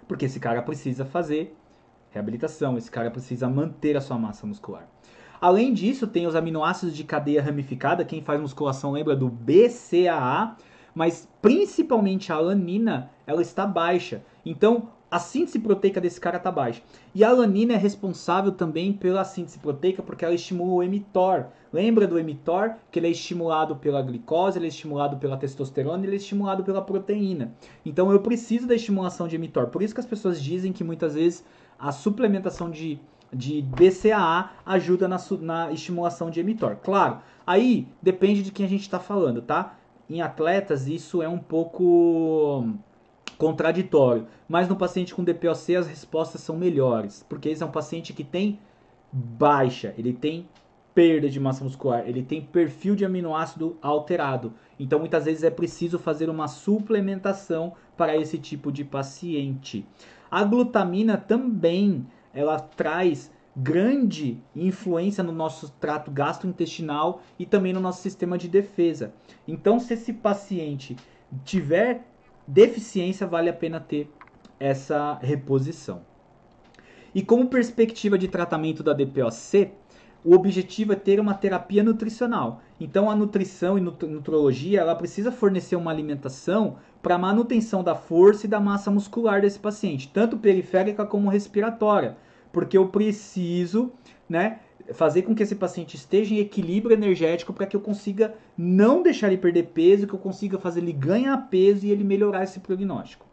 Porque esse cara precisa fazer reabilitação, esse cara precisa manter a sua massa muscular. Além disso, tem os aminoácidos de cadeia ramificada, quem faz musculação lembra do BCAA, mas principalmente a alanina, ela está baixa. Então, a síntese proteica desse cara está baixa. E a alanina é responsável também pela síntese proteica porque ela estimula o mTOR. Lembra do mTOR? Que ele é estimulado pela glicose, ele é estimulado pela testosterona, ele é estimulado pela proteína. Então eu preciso da estimulação de mTOR. Por isso que as pessoas dizem que muitas vezes a suplementação de BCAA ajuda na estimulação de mTOR. Claro, aí depende de quem a gente está falando, tá? Em atletas isso é um pouco contraditório, mas no paciente com DPOC as respostas são melhores, porque esse é um paciente que tem baixa, ele tem perda de massa muscular, ele tem perfil de aminoácido alterado. Então, muitas vezes é preciso fazer uma suplementação para esse tipo de paciente. A glutamina também, ela traz grande influência no nosso trato gastrointestinal e também no nosso sistema de defesa. Então, se esse paciente tiver deficiência, vale a pena ter essa reposição. E como perspectiva de tratamento da DPOC, o objetivo é ter uma terapia nutricional. Então a nutrição e nutrologia, ela precisa fornecer uma alimentação para a manutenção da força e da massa muscular desse paciente, tanto periférica como respiratória, porque eu preciso, né, fazer com que esse paciente esteja em equilíbrio energético para que eu consiga não deixar ele perder peso, que eu consiga fazer ele ganhar peso e ele melhorar esse prognóstico.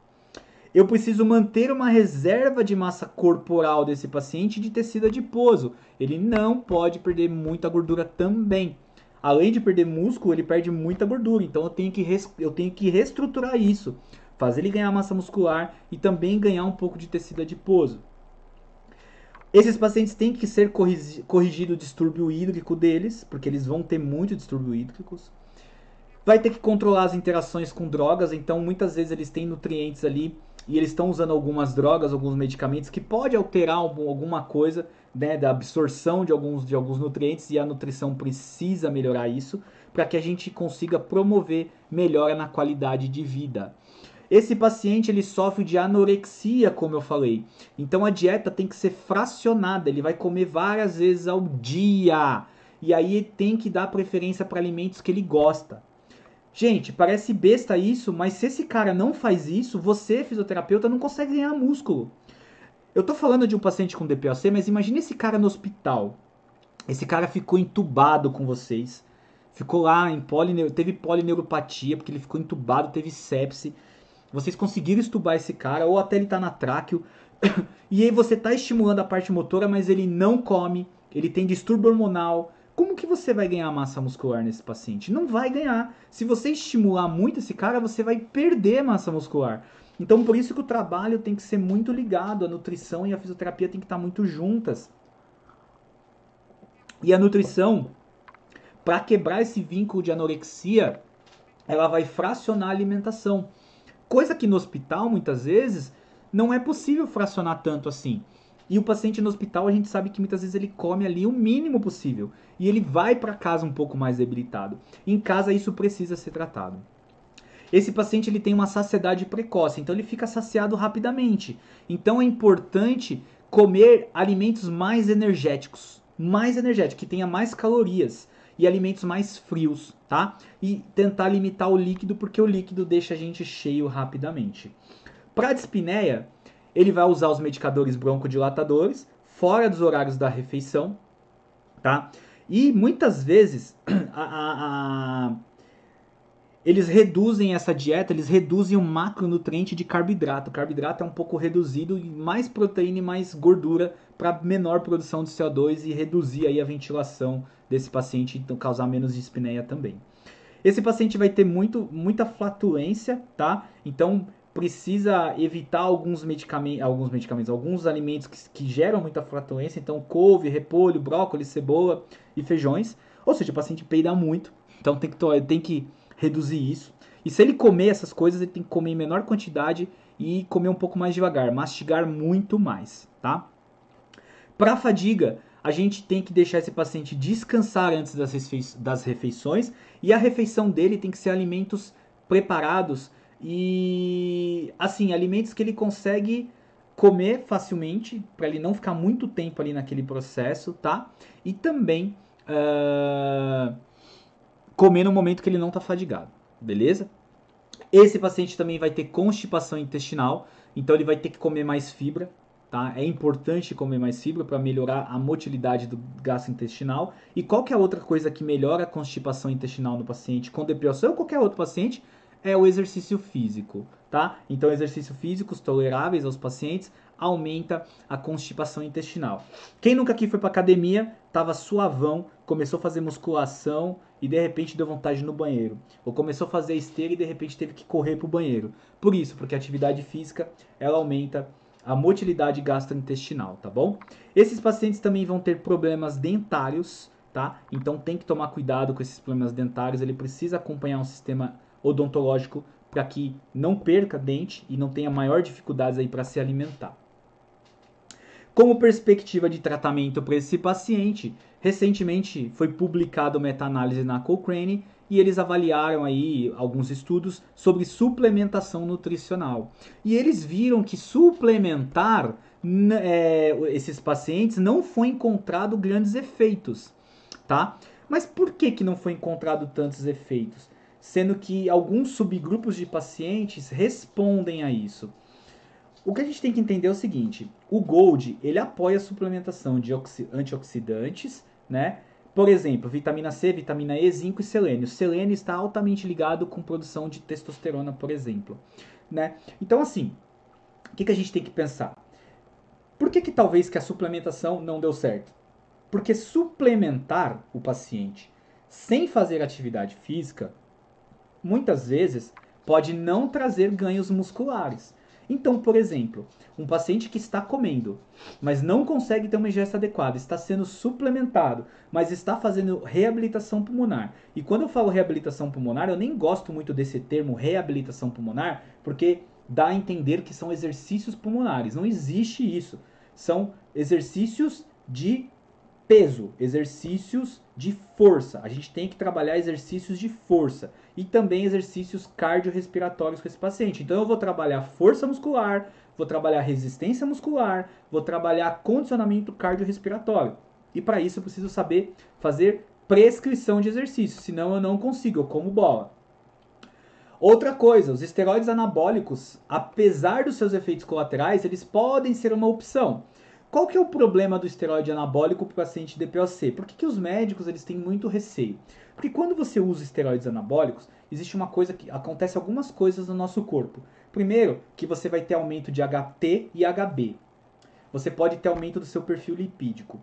Eu preciso manter uma reserva de massa corporal desse paciente de tecido adiposo. Ele não pode perder muita gordura também. Além de perder músculo, ele perde muita gordura. Então eu tenho que reestruturar isso. Fazer ele ganhar massa muscular e também ganhar um pouco de tecido adiposo. Esses pacientes têm que ser corrigido o distúrbio hídrico deles, porque eles vão ter muito distúrbio hídricos. Vai ter que controlar as interações com drogas, então muitas vezes eles têm nutrientes ali e eles estão usando algumas drogas, alguns medicamentos que pode alterar alguma coisa, né, da absorção de alguns nutrientes, e a nutrição precisa melhorar isso para que a gente consiga promover melhora na qualidade de vida. Esse paciente ele sofre de anorexia, como eu falei. Então a dieta tem que ser fracionada, ele vai comer várias vezes ao dia. E aí tem que dar preferência para alimentos que ele gosta. Gente, parece besta isso, mas se esse cara não faz isso, você, fisioterapeuta, não consegue ganhar músculo. Eu tô falando de um paciente com DPOC, mas imagine esse cara no hospital. Esse cara ficou entubado com vocês. Ficou lá teve polineuropatia, porque ele ficou entubado, teve sepse. Vocês conseguiram estubar esse cara, ou até ele tá na tráqueo. E aí você tá estimulando a parte motora, mas ele não come, ele tem distúrbio hormonal. Como que você vai ganhar massa muscular nesse paciente? Não vai ganhar. Se você estimular muito esse cara, você vai perder massa muscular. Então, por isso que o trabalho tem que ser muito ligado, a nutrição e a fisioterapia tem que estar muito juntas. E a nutrição, para quebrar esse vínculo de anorexia, ela vai fracionar a alimentação. Coisa que no hospital, muitas vezes, não é possível fracionar tanto assim. E o paciente no hospital, a gente sabe que muitas vezes ele come ali o mínimo possível. E ele vai para casa um pouco mais debilitado. Em casa, isso precisa ser tratado. Esse paciente ele tem uma saciedade precoce, então ele fica saciado rapidamente. Então é importante comer alimentos mais energéticos, que tenha mais calorias e alimentos mais frios, tá? E tentar limitar o líquido, porque o líquido deixa a gente cheio rapidamente. Para a dispneia, ele vai usar os medicadores broncodilatadores fora dos horários da refeição, tá? E muitas vezes eles reduzem essa dieta, eles reduzem o macronutriente de carboidrato. O carboidrato é um pouco reduzido, mais proteína e mais gordura para menor produção de CO2 e reduzir aí a ventilação desse paciente, então causar menos dispneia também. Esse paciente vai ter muita flatulência, tá? Então precisa evitar alguns alimentos que geram muita flatulência, então couve, repolho, brócolis, cebola e feijões. Ou seja, o paciente peida muito, então tem que reduzir isso. E se ele comer essas coisas, ele tem que comer em menor quantidade e comer um pouco mais devagar, mastigar muito mais, tá? Para fadiga, a gente tem que deixar esse paciente descansar antes das refeições, e a refeição dele tem que ser alimentos preparados e, assim, alimentos que ele consegue comer facilmente, para ele não ficar muito tempo ali naquele processo, tá? E também comer no momento que ele não está fadigado, beleza? Esse paciente também vai ter constipação intestinal, então ele vai ter que comer mais fibra, tá? É importante comer mais fibra para melhorar a motilidade do gastrointestinal. E qualquer outra coisa que melhora a constipação intestinal no paciente com DPOC ou qualquer outro paciente é o exercício físico, tá? Então, exercícios físicos toleráveis aos pacientes aumenta a constipação intestinal. Quem nunca aqui foi para academia, tava suavão, começou a fazer musculação e de repente deu vontade no banheiro. Ou começou a fazer esteira e de repente teve que correr pro banheiro. Por isso, porque a atividade física, ela aumenta a motilidade gastrointestinal, tá bom? Esses pacientes também vão ter problemas dentários, tá? Então tem que tomar cuidado com esses problemas dentários, ele precisa acompanhar um sistema odontológico para que não perca dente e não tenha maior dificuldades aí para se alimentar. Como perspectiva de tratamento para esse paciente, recentemente foi publicado meta-análise na Cochrane e eles avaliaram aí alguns estudos sobre suplementação nutricional. E eles viram que suplementar esses pacientes não foi encontrado grandes efeitos, tá? Mas por que não foi encontrado tantos efeitos? Sendo que alguns subgrupos de pacientes respondem a isso. O que a gente tem que entender é o seguinte, o Gold, ele apoia a suplementação de antioxidantes, né? Por exemplo, vitamina C, vitamina E, zinco e selênio. O selênio está altamente ligado com produção de testosterona, por exemplo, né? Então, assim, o que a gente tem que pensar? Por que talvez que a suplementação não deu certo? Porque suplementar o paciente sem fazer atividade física, muitas vezes, pode não trazer ganhos musculares. Então, por exemplo, um paciente que está comendo, mas não consegue ter uma ingesta adequada, está sendo suplementado, mas está fazendo reabilitação pulmonar. E quando eu falo reabilitação pulmonar, eu nem gosto muito desse termo reabilitação pulmonar, porque dá a entender que são exercícios pulmonares. Não existe isso. São exercícios de peso, exercícios de força. A gente tem que trabalhar exercícios de força e também exercícios cardiorrespiratórios com esse paciente. Então eu vou trabalhar força muscular, vou trabalhar resistência muscular, vou trabalhar condicionamento cardiorrespiratório. E para isso eu preciso saber fazer prescrição de exercício, senão eu não consigo, eu como bola. Outra coisa, os esteroides anabólicos, apesar dos seus efeitos colaterais, eles podem ser uma opção. Qual que é o problema do esteroide anabólico para o paciente DPOC? Por que os médicos eles têm muito receio? Porque quando você usa esteroides anabólicos, existe uma coisa que acontece algumas coisas no nosso corpo. Primeiro, que você vai ter aumento de HT e HB. Você pode ter aumento do seu perfil lipídico.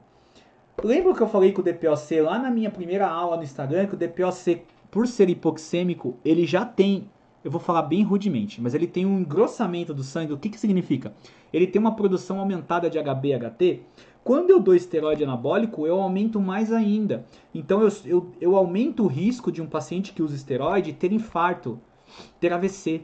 Lembra que eu falei que o DPOC lá na minha primeira aula no Instagram, que o DPOC, por ser hipoxêmico, ele já tem, eu vou falar bem rudemente, mas ele tem um engrossamento do sangue. O que significa? Ele tem uma produção aumentada de HB e HT. Quando eu dou esteroide anabólico, eu aumento mais ainda. Então eu aumento o risco de um paciente que usa esteroide ter infarto, ter AVC,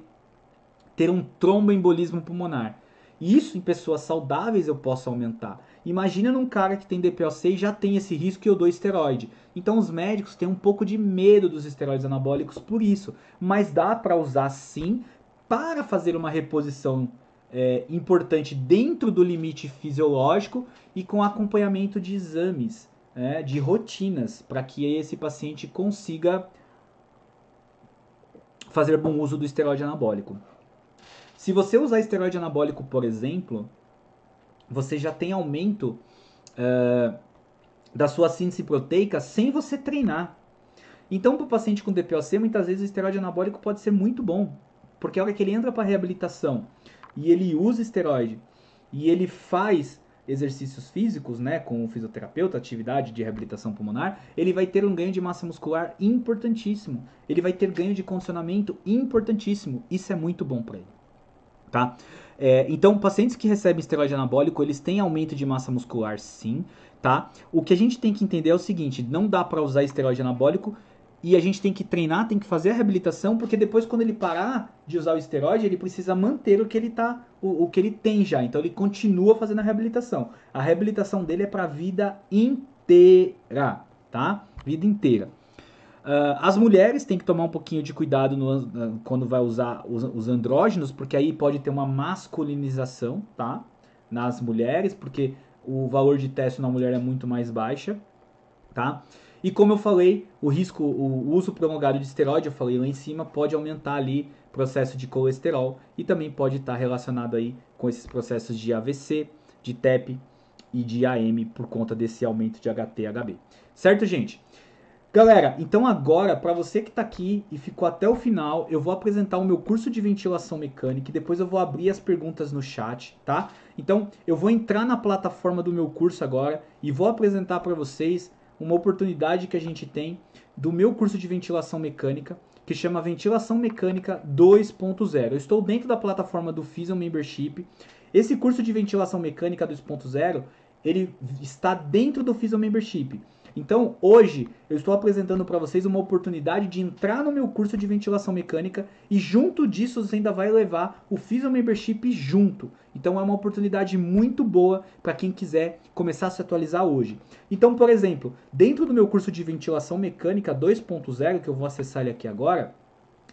ter um tromboembolismo pulmonar. E isso em pessoas saudáveis eu posso aumentar. Imagina num cara que tem DPOC e já tem esse risco e eu dou esteroide. Então os médicos têm um pouco de medo dos esteroides anabólicos por isso. Mas dá para usar sim para fazer uma reposição importante dentro do limite fisiológico e com acompanhamento de exames, de rotinas, para que esse paciente consiga fazer bom uso do esteroide anabólico. Se você usar esteroide anabólico, por exemplo, você já tem aumento da sua síntese proteica sem você treinar. Então, para o paciente com DPOC, muitas vezes o esteroide anabólico pode ser muito bom, porque a hora que ele entra para a reabilitação e ele usa esteroide e ele faz exercícios físicos, né, com o fisioterapeuta, atividade de reabilitação pulmonar, ele vai ter um ganho de massa muscular importantíssimo. Ele vai ter ganho de condicionamento importantíssimo. Isso é muito bom para ele. Tá? Então, pacientes que recebem esteroide anabólico, eles têm aumento de massa muscular, sim, tá? O que a gente tem que entender é o seguinte, não dá para usar esteroide anabólico e a gente tem que treinar, tem que fazer a reabilitação, porque depois quando ele parar de usar o esteroide, ele precisa manter o que ele o que ele tem já. Então ele continua fazendo a reabilitação. A reabilitação dele é para a vida inteira, tá? Vida inteira. As mulheres têm que tomar um pouquinho de cuidado quando vai usar os andrógenos, porque aí pode ter uma masculinização, tá? Nas mulheres, porque o valor de testo na mulher é muito mais baixa, tá? E como eu falei, o uso prolongado de esteroide, eu falei lá em cima, pode aumentar ali o processo de colesterol e também pode estar relacionado aí com esses processos de AVC, de TEP e de AM por conta desse aumento de HT e HB. Certo, gente? Galera, então agora, para você que está aqui e ficou até o final, eu vou apresentar o meu curso de ventilação mecânica e depois eu vou abrir as perguntas no chat, tá? Então, eu vou entrar na plataforma do meu curso agora e vou apresentar para vocês uma oportunidade que a gente tem do meu curso de ventilação mecânica, que chama Ventilação Mecânica 2.0. Eu estou dentro da plataforma do Physium Membership. Esse curso de ventilação mecânica 2.0, ele está dentro do Physium Membership. Então, hoje, eu estou apresentando para vocês uma oportunidade de entrar no meu curso de ventilação mecânica e junto disso você ainda vai levar o Physio Membership junto. Então, é uma oportunidade muito boa para quem quiser começar a se atualizar hoje. Então, por exemplo, dentro do meu curso de ventilação mecânica 2.0, que eu vou acessar ele aqui agora,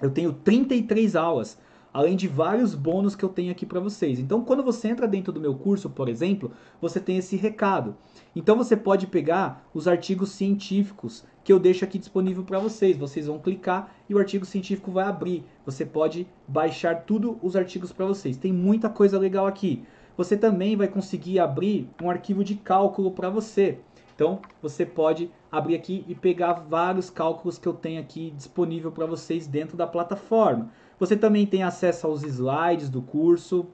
eu tenho 33 aulas, além de vários bônus que eu tenho aqui para vocês. Então, quando você entra dentro do meu curso, por exemplo, você tem esse recado. Então, você pode pegar os artigos científicos que eu deixo aqui disponível para vocês. Vocês vão clicar e o artigo científico vai abrir. Você pode baixar tudo os artigos para vocês. Tem muita coisa legal aqui. Você também vai conseguir abrir um arquivo de cálculo para você. Então, você pode abrir aqui e pegar vários cálculos que eu tenho aqui disponível para vocês dentro da plataforma. Você também tem acesso aos slides do curso,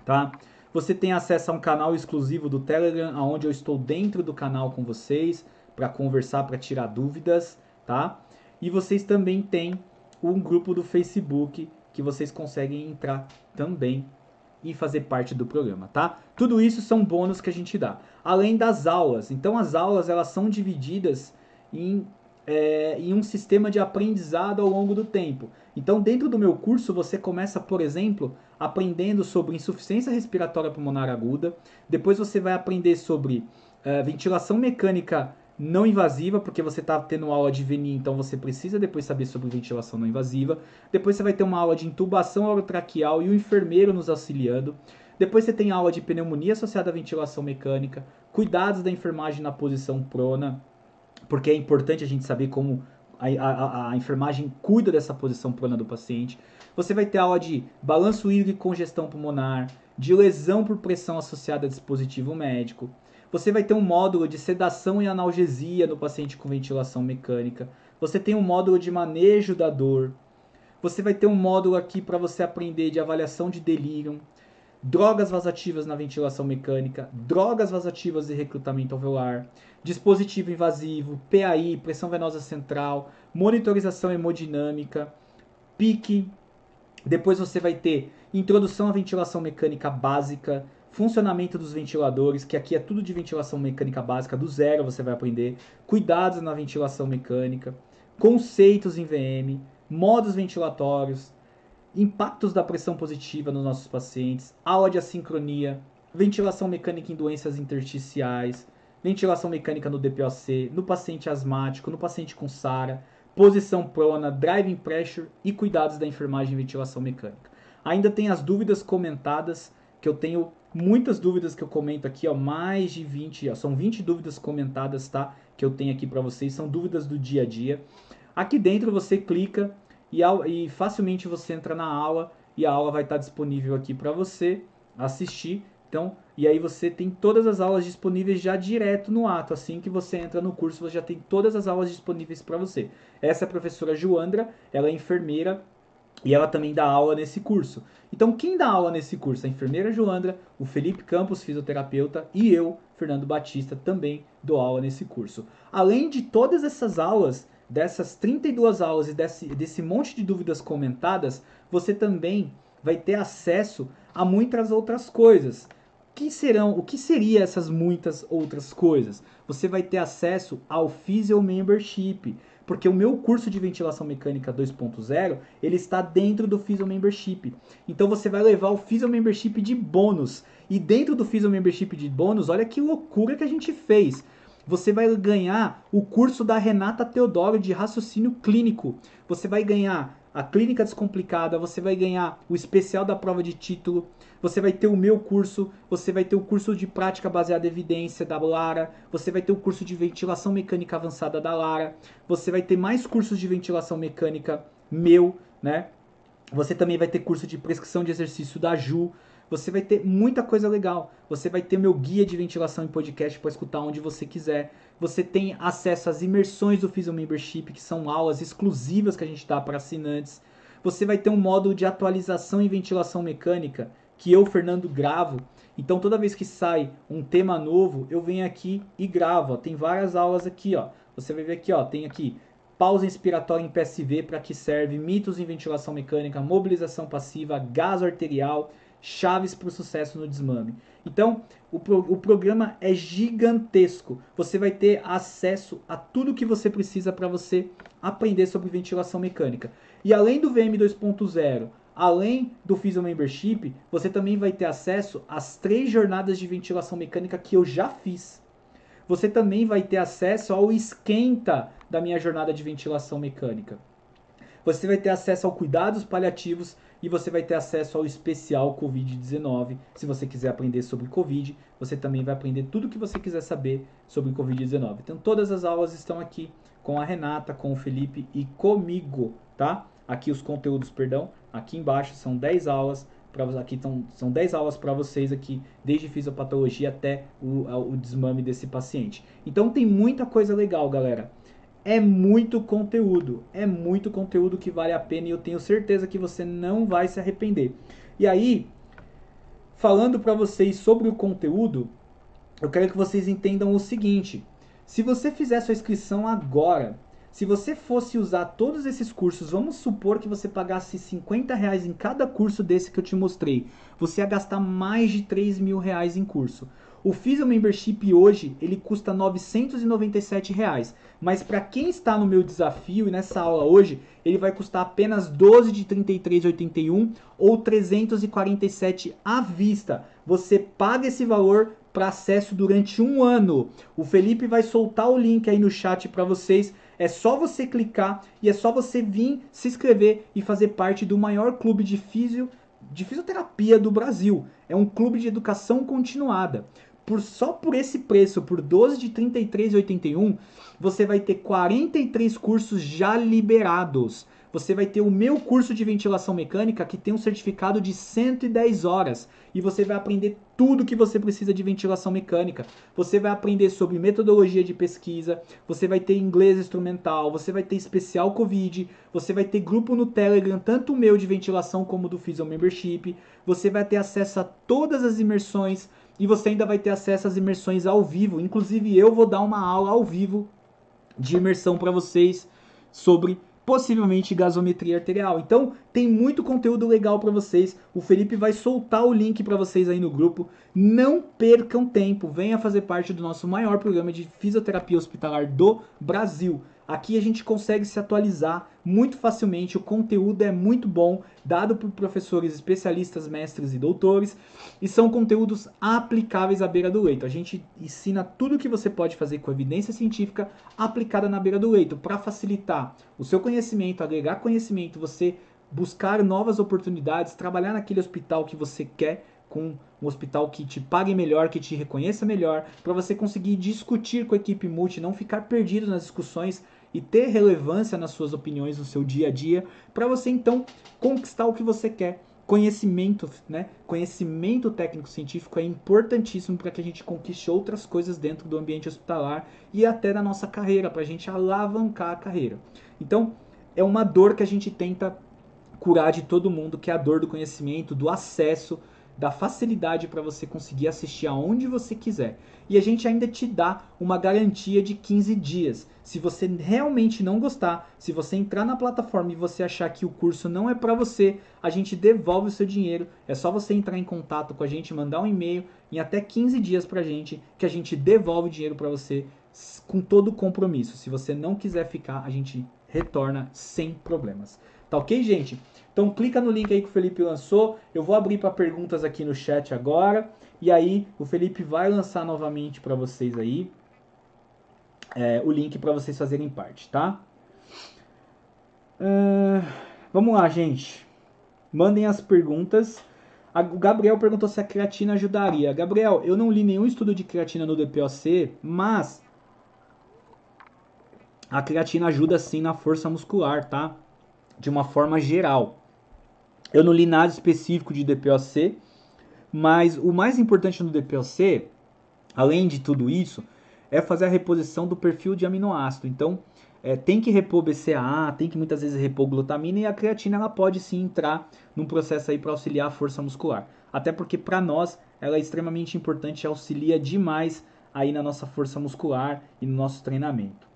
tá? Você tem acesso a um canal exclusivo do Telegram, onde eu estou dentro do canal com vocês, para conversar, para tirar dúvidas, tá? E vocês também têm um grupo do Facebook, que vocês conseguem entrar também e fazer parte do programa, tá? Tudo isso são bônus que a gente dá. Além das aulas. Então as aulas elas são divididas em um sistema de aprendizado ao longo do tempo. Então dentro do meu curso você começa, por exemplo, aprendendo sobre insuficiência respiratória pulmonar aguda. Depois você vai aprender sobre ventilação mecânica não invasiva, porque você está tendo aula de VNI, então você precisa depois saber sobre ventilação não invasiva. Depois você vai ter uma aula de intubação orotraqueal e o enfermeiro nos auxiliando. Depois você tem aula de pneumonia associada à ventilação mecânica, cuidados da enfermagem na posição prona, porque é importante a gente saber como a enfermagem cuida dessa posição prona do paciente. Você vai ter aula de balanço hídrico e congestão pulmonar, de lesão por pressão associada a dispositivo médico. Você vai ter um módulo de sedação e analgesia no paciente com ventilação mecânica. Você tem um módulo de manejo da dor. Você vai ter um módulo aqui para você aprender de avaliação de delírio, drogas vasativas na ventilação mecânica, drogas vasativas e recrutamento alveolar, dispositivo invasivo, PAI, pressão venosa central, monitorização hemodinâmica, PIC. Depois você vai ter introdução à ventilação mecânica básica, funcionamento dos ventiladores, que aqui é tudo de ventilação mecânica básica, do zero você vai aprender, cuidados na ventilação mecânica, conceitos em VM, modos ventilatórios, impactos da pressão positiva nos nossos pacientes, aula de assincronia, ventilação mecânica em doenças intersticiais, ventilação mecânica no DPOC, no paciente asmático, no paciente com SARA, posição prona, driving pressure e cuidados da enfermagem e ventilação mecânica. Ainda tem as dúvidas comentadas, que eu tenho muitas dúvidas que eu comento aqui, ó, mais de 20, ó, são 20 dúvidas comentadas, tá? Que eu tenho aqui para vocês, são dúvidas do dia a dia. Aqui dentro você clica e facilmente você entra na aula e a aula vai estar disponível aqui para você assistir. Então, e aí você tem todas as aulas disponíveis já direto no ato. Assim que você entra no curso, você já tem todas as aulas disponíveis para você. Essa é a professora Joandra, ela é enfermeira e ela também dá aula nesse curso. Então, quem dá aula nesse curso? A enfermeira Joandra, o Felipe Campos, fisioterapeuta, e eu, Fernando Batista, também dou aula nesse curso. Além de todas essas aulas, dessas 32 aulas e desse monte de dúvidas comentadas, você também vai ter acesso a muitas outras coisas. O que seriam essas muitas outras coisas? Você vai ter acesso ao Physio Membership, porque o meu curso de ventilação mecânica 2.0, ele está dentro do Physio Membership. Então você vai levar o Physio Membership de bônus. E dentro do Physio Membership de bônus, olha que loucura que a gente fez. Você vai ganhar o curso da Renata Teodoro de raciocínio clínico. Você vai ganhar a clínica descomplicada, você vai ganhar o especial da prova de título, você vai ter o meu curso, você vai ter o curso de prática baseada em evidência da Lara, você vai ter o curso de ventilação mecânica avançada da Lara, você vai ter mais cursos de ventilação mecânica meu, né? Você também vai ter curso de prescrição de exercício da Ju. Você vai ter muita coisa legal. Você vai ter meu guia de ventilação em podcast para escutar onde você quiser. Você tem acesso às imersões do Physio Membership, que são aulas exclusivas que a gente dá para assinantes. Você vai ter um módulo de atualização em ventilação mecânica, que eu, Fernando, gravo. Então, toda vez que sai um tema novo, eu venho aqui e gravo. Ó. Tem várias aulas aqui, ó. Você vai ver aqui, ó. Tem aqui pausa inspiratória em PSV, para que serve, mitos em ventilação mecânica, mobilização passiva, gaso arterial, chaves para o sucesso no desmame. Então, o programa é gigantesco. Você vai ter acesso a tudo que você precisa para você aprender sobre ventilação mecânica. E além do VM 2.0, além do Physio Membership, você também vai ter acesso às 3 jornadas de ventilação mecânica que eu já fiz. Você também vai ter acesso ao esquenta da minha jornada de ventilação mecânica. Você vai ter acesso ao cuidados paliativos e você vai ter acesso ao especial Covid-19. Se você quiser aprender sobre Covid, você também vai aprender tudo o que você quiser saber sobre Covid-19. Então todas as aulas estão aqui com a Renata, com o Felipe e comigo, tá? Aqui os conteúdos, perdão, aqui embaixo são 10 aulas. Aqui são 10 aulas para vocês aqui, desde fisiopatologia até o desmame desse paciente. Então tem muita coisa legal, galera. É muito conteúdo que vale a pena e eu tenho certeza que você não vai se arrepender. E aí, falando para vocês sobre o conteúdo, eu quero que vocês entendam o seguinte: se você fizer sua inscrição agora, se você fosse usar todos esses cursos, vamos supor que você pagasse R$50 em cada curso desse que eu te mostrei, você ia gastar mais de R$3.000 em curso. O Physio Membership hoje, ele custa R$997, mas para quem está no meu desafio e nessa aula hoje, ele vai custar apenas 12 de R$ 33,81 ou 347 à vista. Você paga esse valor para acesso durante um ano. O Felipe vai soltar o link aí no chat para vocês. É só você clicar e é só você vir se inscrever e fazer parte do maior clube de fisioterapia do Brasil. É um clube de educação continuada. Só por esse preço, por 12 de R$ 33,81, você vai ter 43 cursos já liberados. Você vai ter o meu curso de ventilação mecânica, que tem um certificado de 110 horas. E você vai aprender tudo que você precisa de ventilação mecânica. Você vai aprender sobre metodologia de pesquisa, você vai ter inglês instrumental, você vai ter especial Covid, você vai ter grupo no Telegram, tanto o meu de ventilação como do Physio Membership. Você vai ter acesso a todas as imersões e você ainda vai ter acesso às imersões ao vivo. Inclusive eu vou dar uma aula ao vivo de imersão para vocês sobre possivelmente gasometria arterial. Então tem muito conteúdo legal para vocês. O Felipe vai soltar o link para vocês aí no grupo. Não percam tempo, venha fazer parte do nosso maior programa de fisioterapia hospitalar do Brasil. Aqui a gente consegue se atualizar muito facilmente, o conteúdo é muito bom, dado por professores especialistas, mestres e doutores, e são conteúdos aplicáveis à beira do leito. A gente ensina tudo o que você pode fazer com evidência científica aplicada na beira do leito, para facilitar o seu conhecimento, agregar conhecimento, você buscar novas oportunidades, trabalhar naquele hospital que você quer, com um hospital que te pague melhor, que te reconheça melhor, para você conseguir discutir com a equipe multi, não ficar perdido nas discussões e ter relevância nas suas opiniões no seu dia a dia, para você então conquistar o que você quer. Conhecimento, né? Conhecimento técnico-científico é importantíssimo para que a gente conquiste outras coisas dentro do ambiente hospitalar e até da nossa carreira, para a gente alavancar a carreira. Então, é uma dor que a gente tenta curar de todo mundo, que é a dor do conhecimento, do acesso, da facilidade para você conseguir assistir aonde você quiser. E a gente ainda te dá uma garantia de 15 dias. Se você realmente não gostar, se você entrar na plataforma e você achar que o curso não é para você, a gente devolve o seu dinheiro. É só você entrar em contato com a gente, mandar um e-mail em até 15 dias pra gente, que a gente devolve o dinheiro para você com todo o compromisso. Se você não quiser ficar, a gente retorna sem problemas. Tá ok, gente? Então clica no link aí que o Felipe lançou. Eu vou abrir para perguntas aqui no chat agora. E aí o Felipe vai lançar novamente para vocês aí o link para vocês fazerem parte, tá? Vamos lá, gente. Mandem as perguntas. O Gabriel perguntou se a creatina ajudaria. Gabriel, eu não li nenhum estudo de creatina no DPOC, mas a creatina ajuda sim na força muscular, tá? De uma forma geral. Eu não li nada específico de DPOC, mas o mais importante no DPOC, além de tudo isso, é fazer a reposição do perfil de aminoácido. Então, tem que repor BCAA, tem que muitas vezes repor glutamina, e a creatina ela pode sim entrar num processo aí para auxiliar a força muscular. Até porque para nós ela é extremamente importante, auxilia demais aí na nossa força muscular e no nosso treinamento.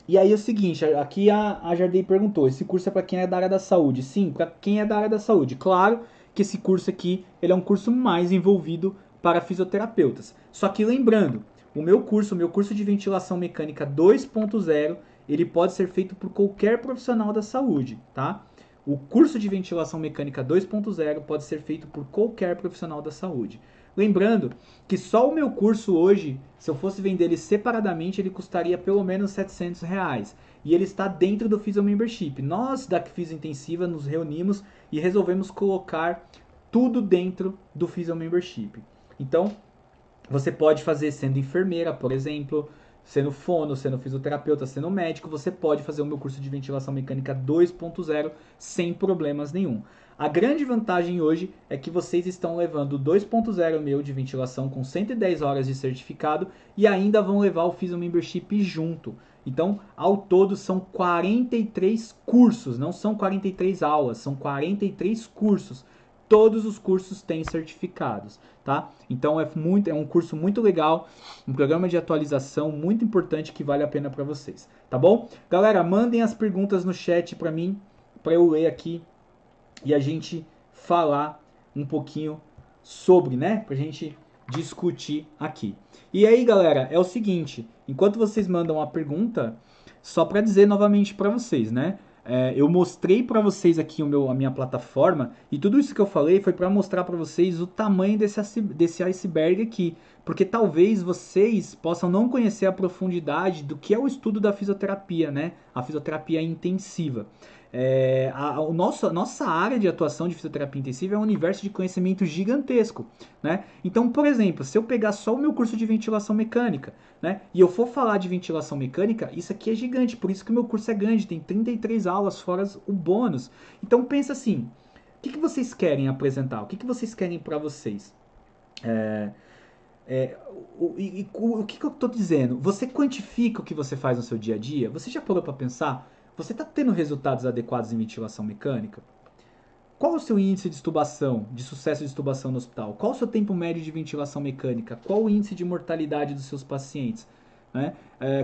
E aí é o seguinte, aqui a Jardei perguntou, esse curso é para quem é da área da saúde? Sim, para quem é da área da saúde. Claro que esse curso aqui, ele é um curso mais envolvido para fisioterapeutas. Só que lembrando, o meu curso de ventilação mecânica 2.0, ele pode ser feito por qualquer profissional da saúde, tá? O curso de ventilação mecânica 2.0 pode ser feito por qualquer profissional da saúde. Lembrando que só o meu curso hoje, se eu fosse vender ele separadamente, ele custaria pelo menos R$ 700. E ele está dentro do Physio Membership. Nós da Physio Intensiva nos reunimos e resolvemos colocar tudo dentro do Physio Membership. Então, você pode fazer sendo enfermeira, por exemplo, sendo fono, sendo fisioterapeuta, sendo médico, você pode fazer o meu curso de ventilação mecânica 2.0 sem problemas nenhum. A grande vantagem hoje é que vocês estão levando o 2.0 meu de ventilação com 110 horas de certificado e ainda vão levar o Physio Membership junto. Então, ao todo são 43 cursos, não são 43 aulas, são 43 cursos. Todos os cursos têm certificados, tá? Então é um curso muito legal, um programa de atualização muito importante que vale a pena para vocês, tá bom? Galera, mandem as perguntas no chat para mim, para eu ler aqui e a gente falar um pouquinho sobre, né? Pra gente discutir aqui. E aí, galera, é o seguinte, enquanto vocês mandam a pergunta, só para dizer novamente para vocês, né? Eu mostrei para vocês aqui a minha plataforma e tudo isso que eu falei foi para mostrar para vocês o tamanho desse iceberg aqui, porque talvez vocês possam não conhecer a profundidade do que é o estudo da fisioterapia, né? A fisioterapia intensiva. Nossa área de atuação de fisioterapia intensiva é um universo de conhecimento gigantesco, né? Então, por exemplo, se eu pegar só o meu curso de ventilação mecânica, né, e eu for falar de ventilação mecânica, isso aqui é gigante, por isso que o meu curso é grande, tem 33 aulas fora o bônus. Então pensa assim, o que vocês querem apresentar? O que vocês querem para vocês? O que eu estou dizendo? Você quantifica o que você faz no seu dia a dia? Você já parou para pensar? Você está tendo resultados adequados em ventilação mecânica? Qual o seu índice de extubação, de sucesso de extubação no hospital? Qual o seu tempo médio de ventilação mecânica? Qual o índice de mortalidade dos seus pacientes? Né?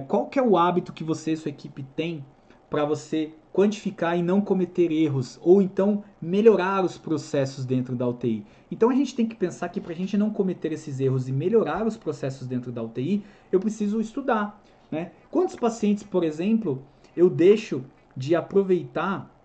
Qual que é o hábito que você e sua equipe tem para você quantificar e não cometer erros? Ou então melhorar os processos dentro da UTI? Então a gente tem que pensar que para a gente não cometer esses erros e melhorar os processos dentro da UTI, eu preciso estudar. Né? Quantos pacientes, por exemplo, eu deixo de aproveitar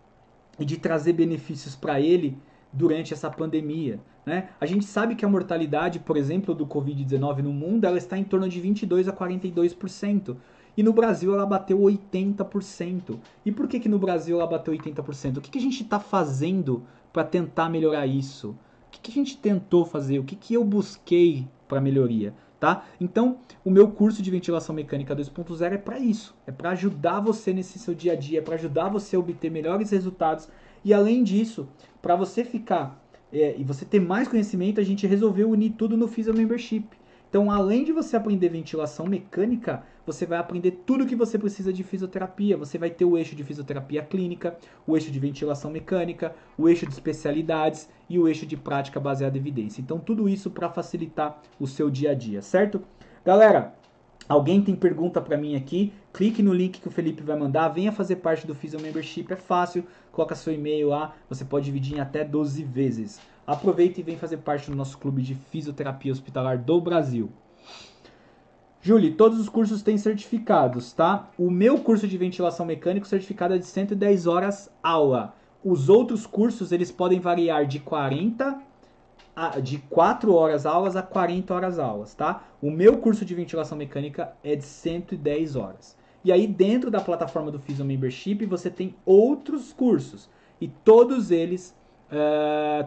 e de trazer benefícios para ele durante essa pandemia? Né? A gente sabe que a mortalidade, por exemplo, do Covid-19 no mundo, ela está em torno de 22 a 42%. E no Brasil ela bateu 80%. E por que no Brasil ela bateu 80%? O que a gente está fazendo para tentar melhorar isso? O que a gente tentou fazer? O que eu busquei para melhoria? Tá? Então, o meu curso de ventilação mecânica 2.0 é para isso, é para ajudar você nesse seu dia a dia, é para ajudar você a obter melhores resultados e além disso, para você ficar e você ter mais conhecimento, a gente resolveu unir tudo no Physio Membership. Então, além de você aprender ventilação mecânica, você vai aprender tudo o que você precisa de fisioterapia. Você vai ter o eixo de fisioterapia clínica, o eixo de ventilação mecânica, o eixo de especialidades e o eixo de prática baseada em evidência. Então, tudo isso para facilitar o seu dia a dia, certo? Galera, alguém tem pergunta para mim aqui? Clique no link que o Felipe vai mandar, venha fazer parte do Physio Membership, é fácil, coloca seu e-mail lá, você pode dividir em até 12 vezes. Aproveita e vem fazer parte do nosso clube de fisioterapia hospitalar do Brasil. Julie, todos os cursos têm certificados, tá? O meu curso de ventilação mecânica, certificado é de 110 horas aula. Os outros cursos, eles podem variar de 4 horas aulas a 40 horas aulas, tá? O meu curso de ventilação mecânica é de 110 horas. E aí, dentro da plataforma do Physio Membership, você tem outros cursos. E todos eles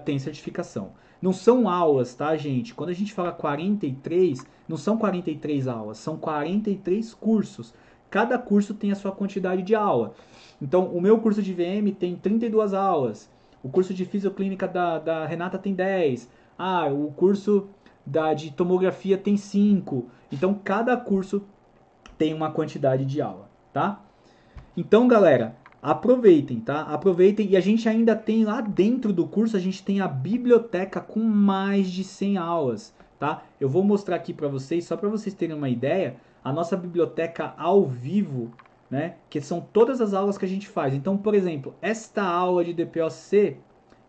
têm certificação. Não são aulas, tá, gente? Quando a gente fala 43, não são 43 aulas, são 43 cursos. Cada curso tem a sua quantidade de aula. Então, o meu curso de VM tem 32 aulas. O curso de fisioclínica da Renata tem 10. O curso de tomografia tem 5. Então, cada curso tem uma quantidade de aula, tá? Então, galera, aproveitem, tá? Aproveitem. E a gente ainda tem lá dentro do curso, a gente tem a biblioteca com mais de 100 aulas, tá? Eu vou mostrar aqui para vocês, só para vocês terem uma ideia, a nossa biblioteca ao vivo né? Que são todas as aulas que a gente faz. Então, por exemplo, esta aula de DPOC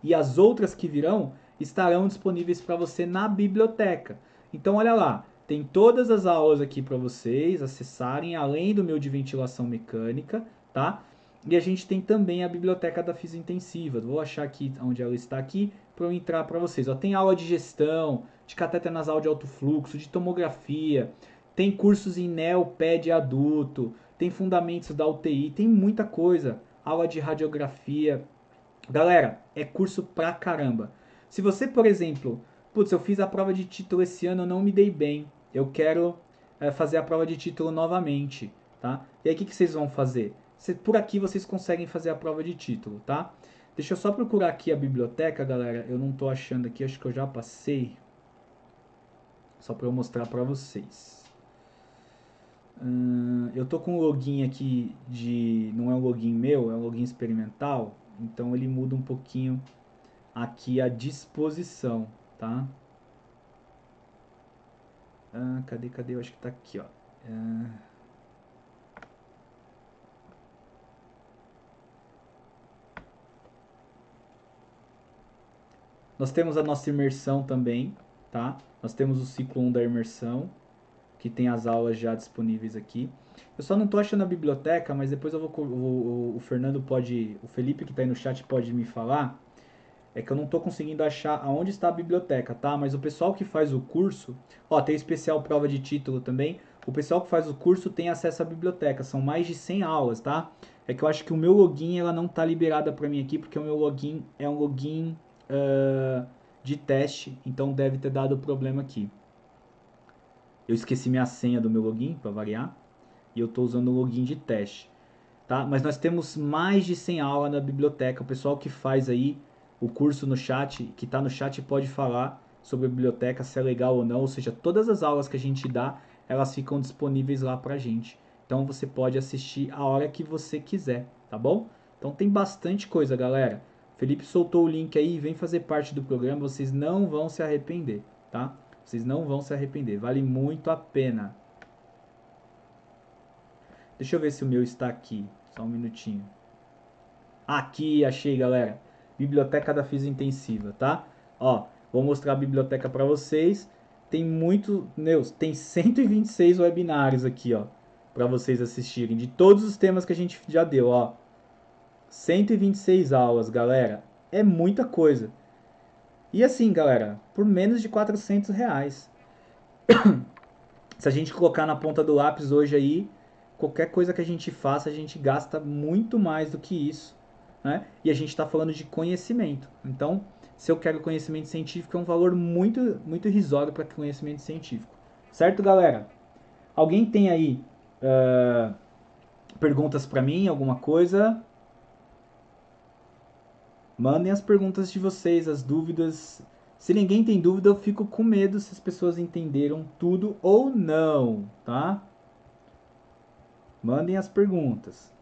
e as outras que virão estarão disponíveis para você na biblioteca. Então, olha lá, tem todas as aulas aqui para vocês acessarem, além do meu de ventilação mecânica, tá? E a gente tem também a biblioteca da Física Intensiva. Vou achar aqui onde ela está aqui para eu entrar para vocês. Ó, tem aula de gestão, de catéter nasal de alto fluxo, de tomografia, tem cursos em neo, ped adulto, tem fundamentos da UTI, tem muita coisa. Aula de radiografia. Galera, é curso pra caramba. Se você, por exemplo, putz, eu fiz a prova de título esse ano, eu não me dei bem. Eu quero fazer a prova de título novamente, tá? E aí o que vocês vão fazer? Por aqui vocês conseguem fazer a prova de título, tá? Deixa eu só procurar aqui a biblioteca, galera. Eu não tô achando aqui, acho que eu já passei. Só para eu mostrar para vocês. Eu tô com um login aqui de... Não é um login meu, é um login experimental. Então ele muda um pouquinho aqui a disposição, tá? Cadê? Eu acho que tá aqui, ó. Nós temos a nossa imersão também, tá? Nós temos o ciclo 1 da imersão, que tem as aulas já disponíveis aqui. Eu só não tô achando a biblioteca, mas depois eu o Fernando pode, o Felipe que tá aí no chat pode me falar. É que eu não tô conseguindo achar aonde está a biblioteca, tá? Mas o pessoal que faz o curso, ó, tem especial prova de título também. O pessoal que faz o curso tem acesso à biblioteca, são mais de 100 aulas, tá? É que eu acho que o meu login ela não tá liberada para mim aqui, porque o meu login é um login de teste, então deve ter dado problema aqui. Eu esqueci minha senha do meu login, para variar, e eu tô usando o login de teste, tá? Mas nós temos mais de 100 aulas na biblioteca. O pessoal que faz aí o curso no chat, que está no chat, pode falar sobre a biblioteca, se é legal ou não. Ou seja, todas as aulas que a gente dá, elas ficam disponíveis lá pra gente. Então você pode assistir a hora que você quiser, tá bom? Então tem bastante coisa, galera. Felipe soltou o link aí, vem fazer parte do programa, vocês não vão se arrepender, tá? Vocês não vão se arrepender, vale muito a pena. Deixa eu ver se o meu está aqui, só um minutinho. Aqui, achei, galera. Biblioteca da Física Intensiva, tá? Ó, vou mostrar a biblioteca para vocês. Tem muito, meus, tem 126 webinários aqui, ó, para vocês assistirem de todos os temas que a gente já deu, ó. 126 aulas, galera. É muita coisa. E assim, galera, por menos de R$ 400. Se a gente colocar na ponta do lápis hoje aí, qualquer coisa que a gente faça, a gente gasta muito mais do que isso, né? E a gente está falando de conhecimento. Então, se eu quero conhecimento científico, é um valor muito, muito irrisório para conhecimento científico. Certo, galera? Alguém tem aí perguntas para mim, alguma coisa? Mandem as perguntas de vocês, as dúvidas. Se ninguém tem dúvida, eu fico com medo se as pessoas entenderam tudo ou não, tá? Mandem as perguntas.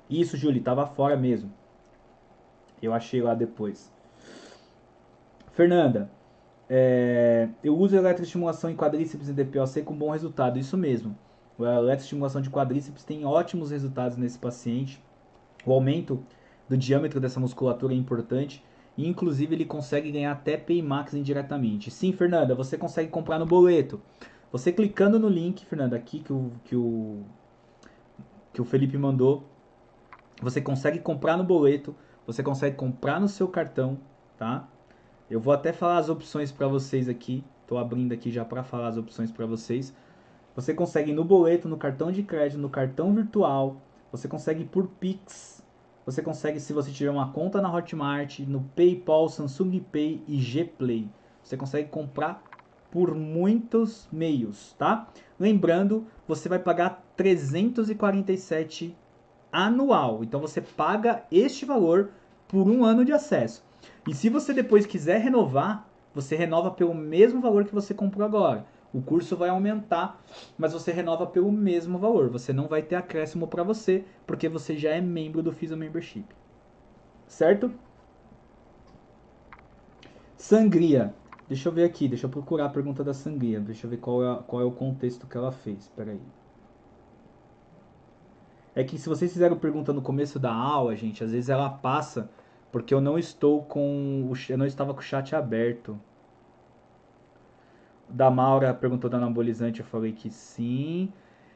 Isso, Julie, tava fora mesmo. Eu achei lá depois. Fernanda, eu uso eletroestimulação em quadríceps e DPOC com bom resultado. Isso mesmo. A eletroestimulação de quadríceps tem ótimos resultados nesse paciente. O aumento do diâmetro dessa musculatura é importante. E, inclusive, ele consegue ganhar até Pmax indiretamente. Sim, Fernanda, você consegue comprar no boleto. Você clicando no link, Fernanda, aqui que o Felipe mandou, você consegue comprar no boleto, você consegue comprar no seu cartão, tá? Eu vou até falar as opções para vocês aqui. Estou abrindo aqui já para falar as opções para vocês. Você consegue no boleto, no cartão de crédito, no cartão virtual. Você consegue por Pix. Você consegue se você tiver uma conta na Hotmart, no PayPal, Samsung Pay e Gplay. Você consegue comprar por muitos meios, tá? Lembrando, você vai pagar 347 anual. Então você paga este valor por um ano de acesso. E se você depois quiser renovar, você renova pelo mesmo valor que você comprou agora. O curso vai aumentar, mas você renova pelo mesmo valor. Você não vai ter acréscimo para você, porque você já é membro do Physio Membership. Certo? Sangria. Deixa eu ver aqui, deixa eu procurar a pergunta da sangria. Deixa eu ver qual é o contexto que ela fez. Espera aí. É que se vocês fizeram pergunta no começo da aula, gente, às vezes ela passa porque eu não estou eu não estava com o chat aberto. Da Maura perguntou da anabolizante, eu falei que sim.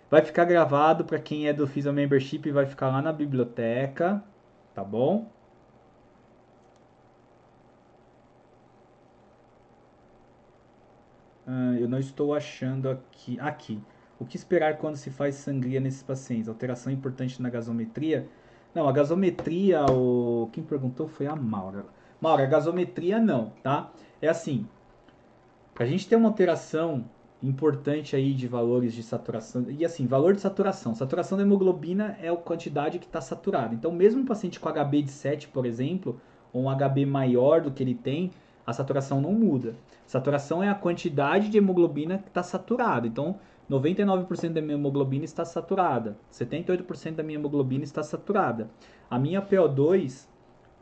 Vai ficar gravado para quem é do Physio Membership, vai ficar lá na biblioteca, tá bom? Eu não estou achando aqui. Aqui. O que esperar quando se faz sangria nesses pacientes? Alteração importante na gasometria? Não, a gasometria, quem perguntou foi a Maura. Maura, a gasometria não, tá? É assim, pra gente ter uma alteração importante aí de valores de saturação, e assim, valor de saturação. Saturação da hemoglobina é a quantidade que está saturada. Então, mesmo um paciente com HB de 7, por exemplo, ou um HB maior do que ele tem, a saturação não muda. Saturação é a quantidade de hemoglobina que está saturada. Então, 99% da minha hemoglobina está saturada. 78% da minha hemoglobina está saturada. A minha PO2,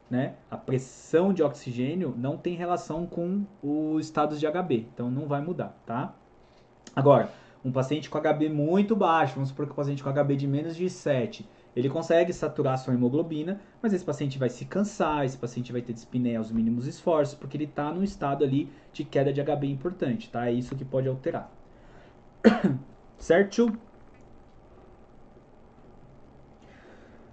né, a pressão de oxigênio não tem relação com os estados de HB, então não vai mudar, tá? Agora, um paciente com HB muito baixo, vamos supor que o paciente com HB de menos de 7, ele consegue saturar sua hemoglobina, mas esse paciente vai se cansar, esse paciente vai ter dispneia aos mínimos esforços, porque ele está num estado ali de queda de HB importante, tá? É isso que pode alterar. Certo?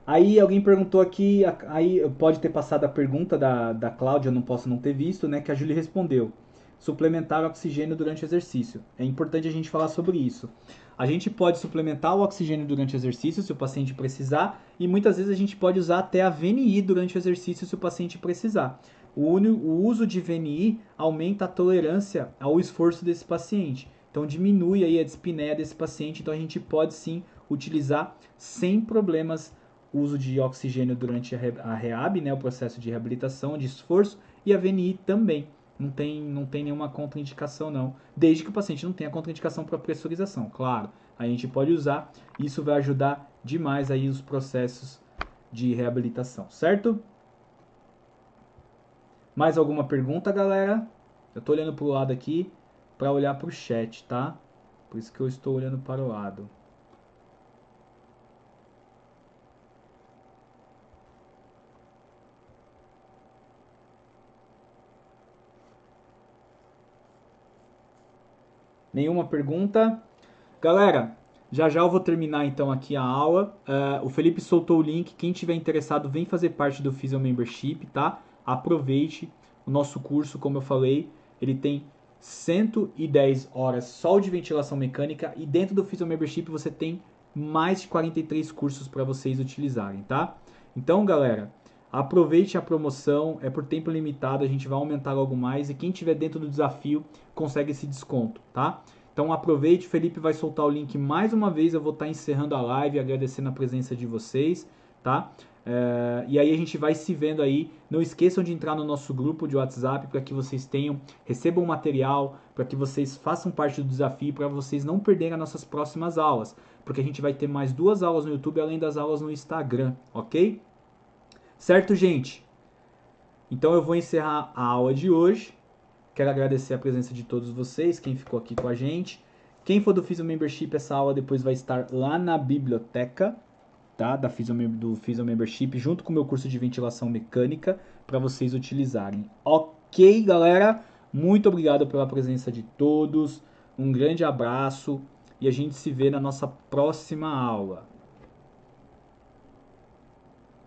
Aí alguém perguntou aqui, aí pode ter passado a pergunta da Cláudia, eu não posso não ter visto, né? Que a Julie respondeu. Suplementar oxigênio durante o exercício. É importante a gente falar sobre isso. A gente pode suplementar o oxigênio durante o exercício se o paciente precisar, e muitas vezes a gente pode usar até a VNI durante o exercício se o paciente precisar. O uso de VNI aumenta a tolerância ao esforço desse paciente. Então diminui aí a dispneia desse paciente, então a gente pode sim utilizar sem problemas o uso de oxigênio durante a REAB, né, o processo de reabilitação, de esforço, e a VNI também. Não tem nenhuma contraindicação, não. Desde que o paciente não tenha contraindicação para pressurização. Claro, a gente pode usar. Isso vai ajudar demais aí os processos de reabilitação, certo? Mais alguma pergunta, galera? Eu estou olhando para o lado aqui para olhar para o chat, tá? Por isso que eu estou olhando para o lado. Nenhuma pergunta? Galera, já já eu vou terminar então aqui a aula. O Felipe soltou o link. Quem tiver interessado, vem fazer parte do Physio Membership, tá? Aproveite o nosso curso, como eu falei, ele tem 110 horas só de ventilação mecânica e dentro do Physio Membership você tem mais de 43 cursos para vocês utilizarem, tá? Então, galera, aproveite a promoção, é por tempo limitado, a gente vai aumentar logo mais e quem tiver dentro do desafio consegue esse desconto, tá? Então aproveite, Felipe vai soltar o link mais uma vez, eu vou estar encerrando a live, agradecendo a presença de vocês, tá? E aí a gente vai se vendo aí. Não esqueçam de entrar no nosso grupo de WhatsApp para que vocês recebam material, para que vocês façam parte do desafio, para vocês não perderem as nossas próximas aulas, porque a gente vai ter mais 2 aulas no YouTube além das aulas no Instagram, ok? Certo, gente? Então eu vou encerrar a aula de hoje. Quero agradecer a presença de todos vocês, quem ficou aqui com a gente. Quem for do Physio Membership, essa aula depois vai estar lá na biblioteca, tá? Do Physio Membership, junto com o meu curso de ventilação mecânica, para vocês utilizarem. Ok, galera? Muito obrigado pela presença de todos. Um grande abraço e a gente se vê na nossa próxima aula.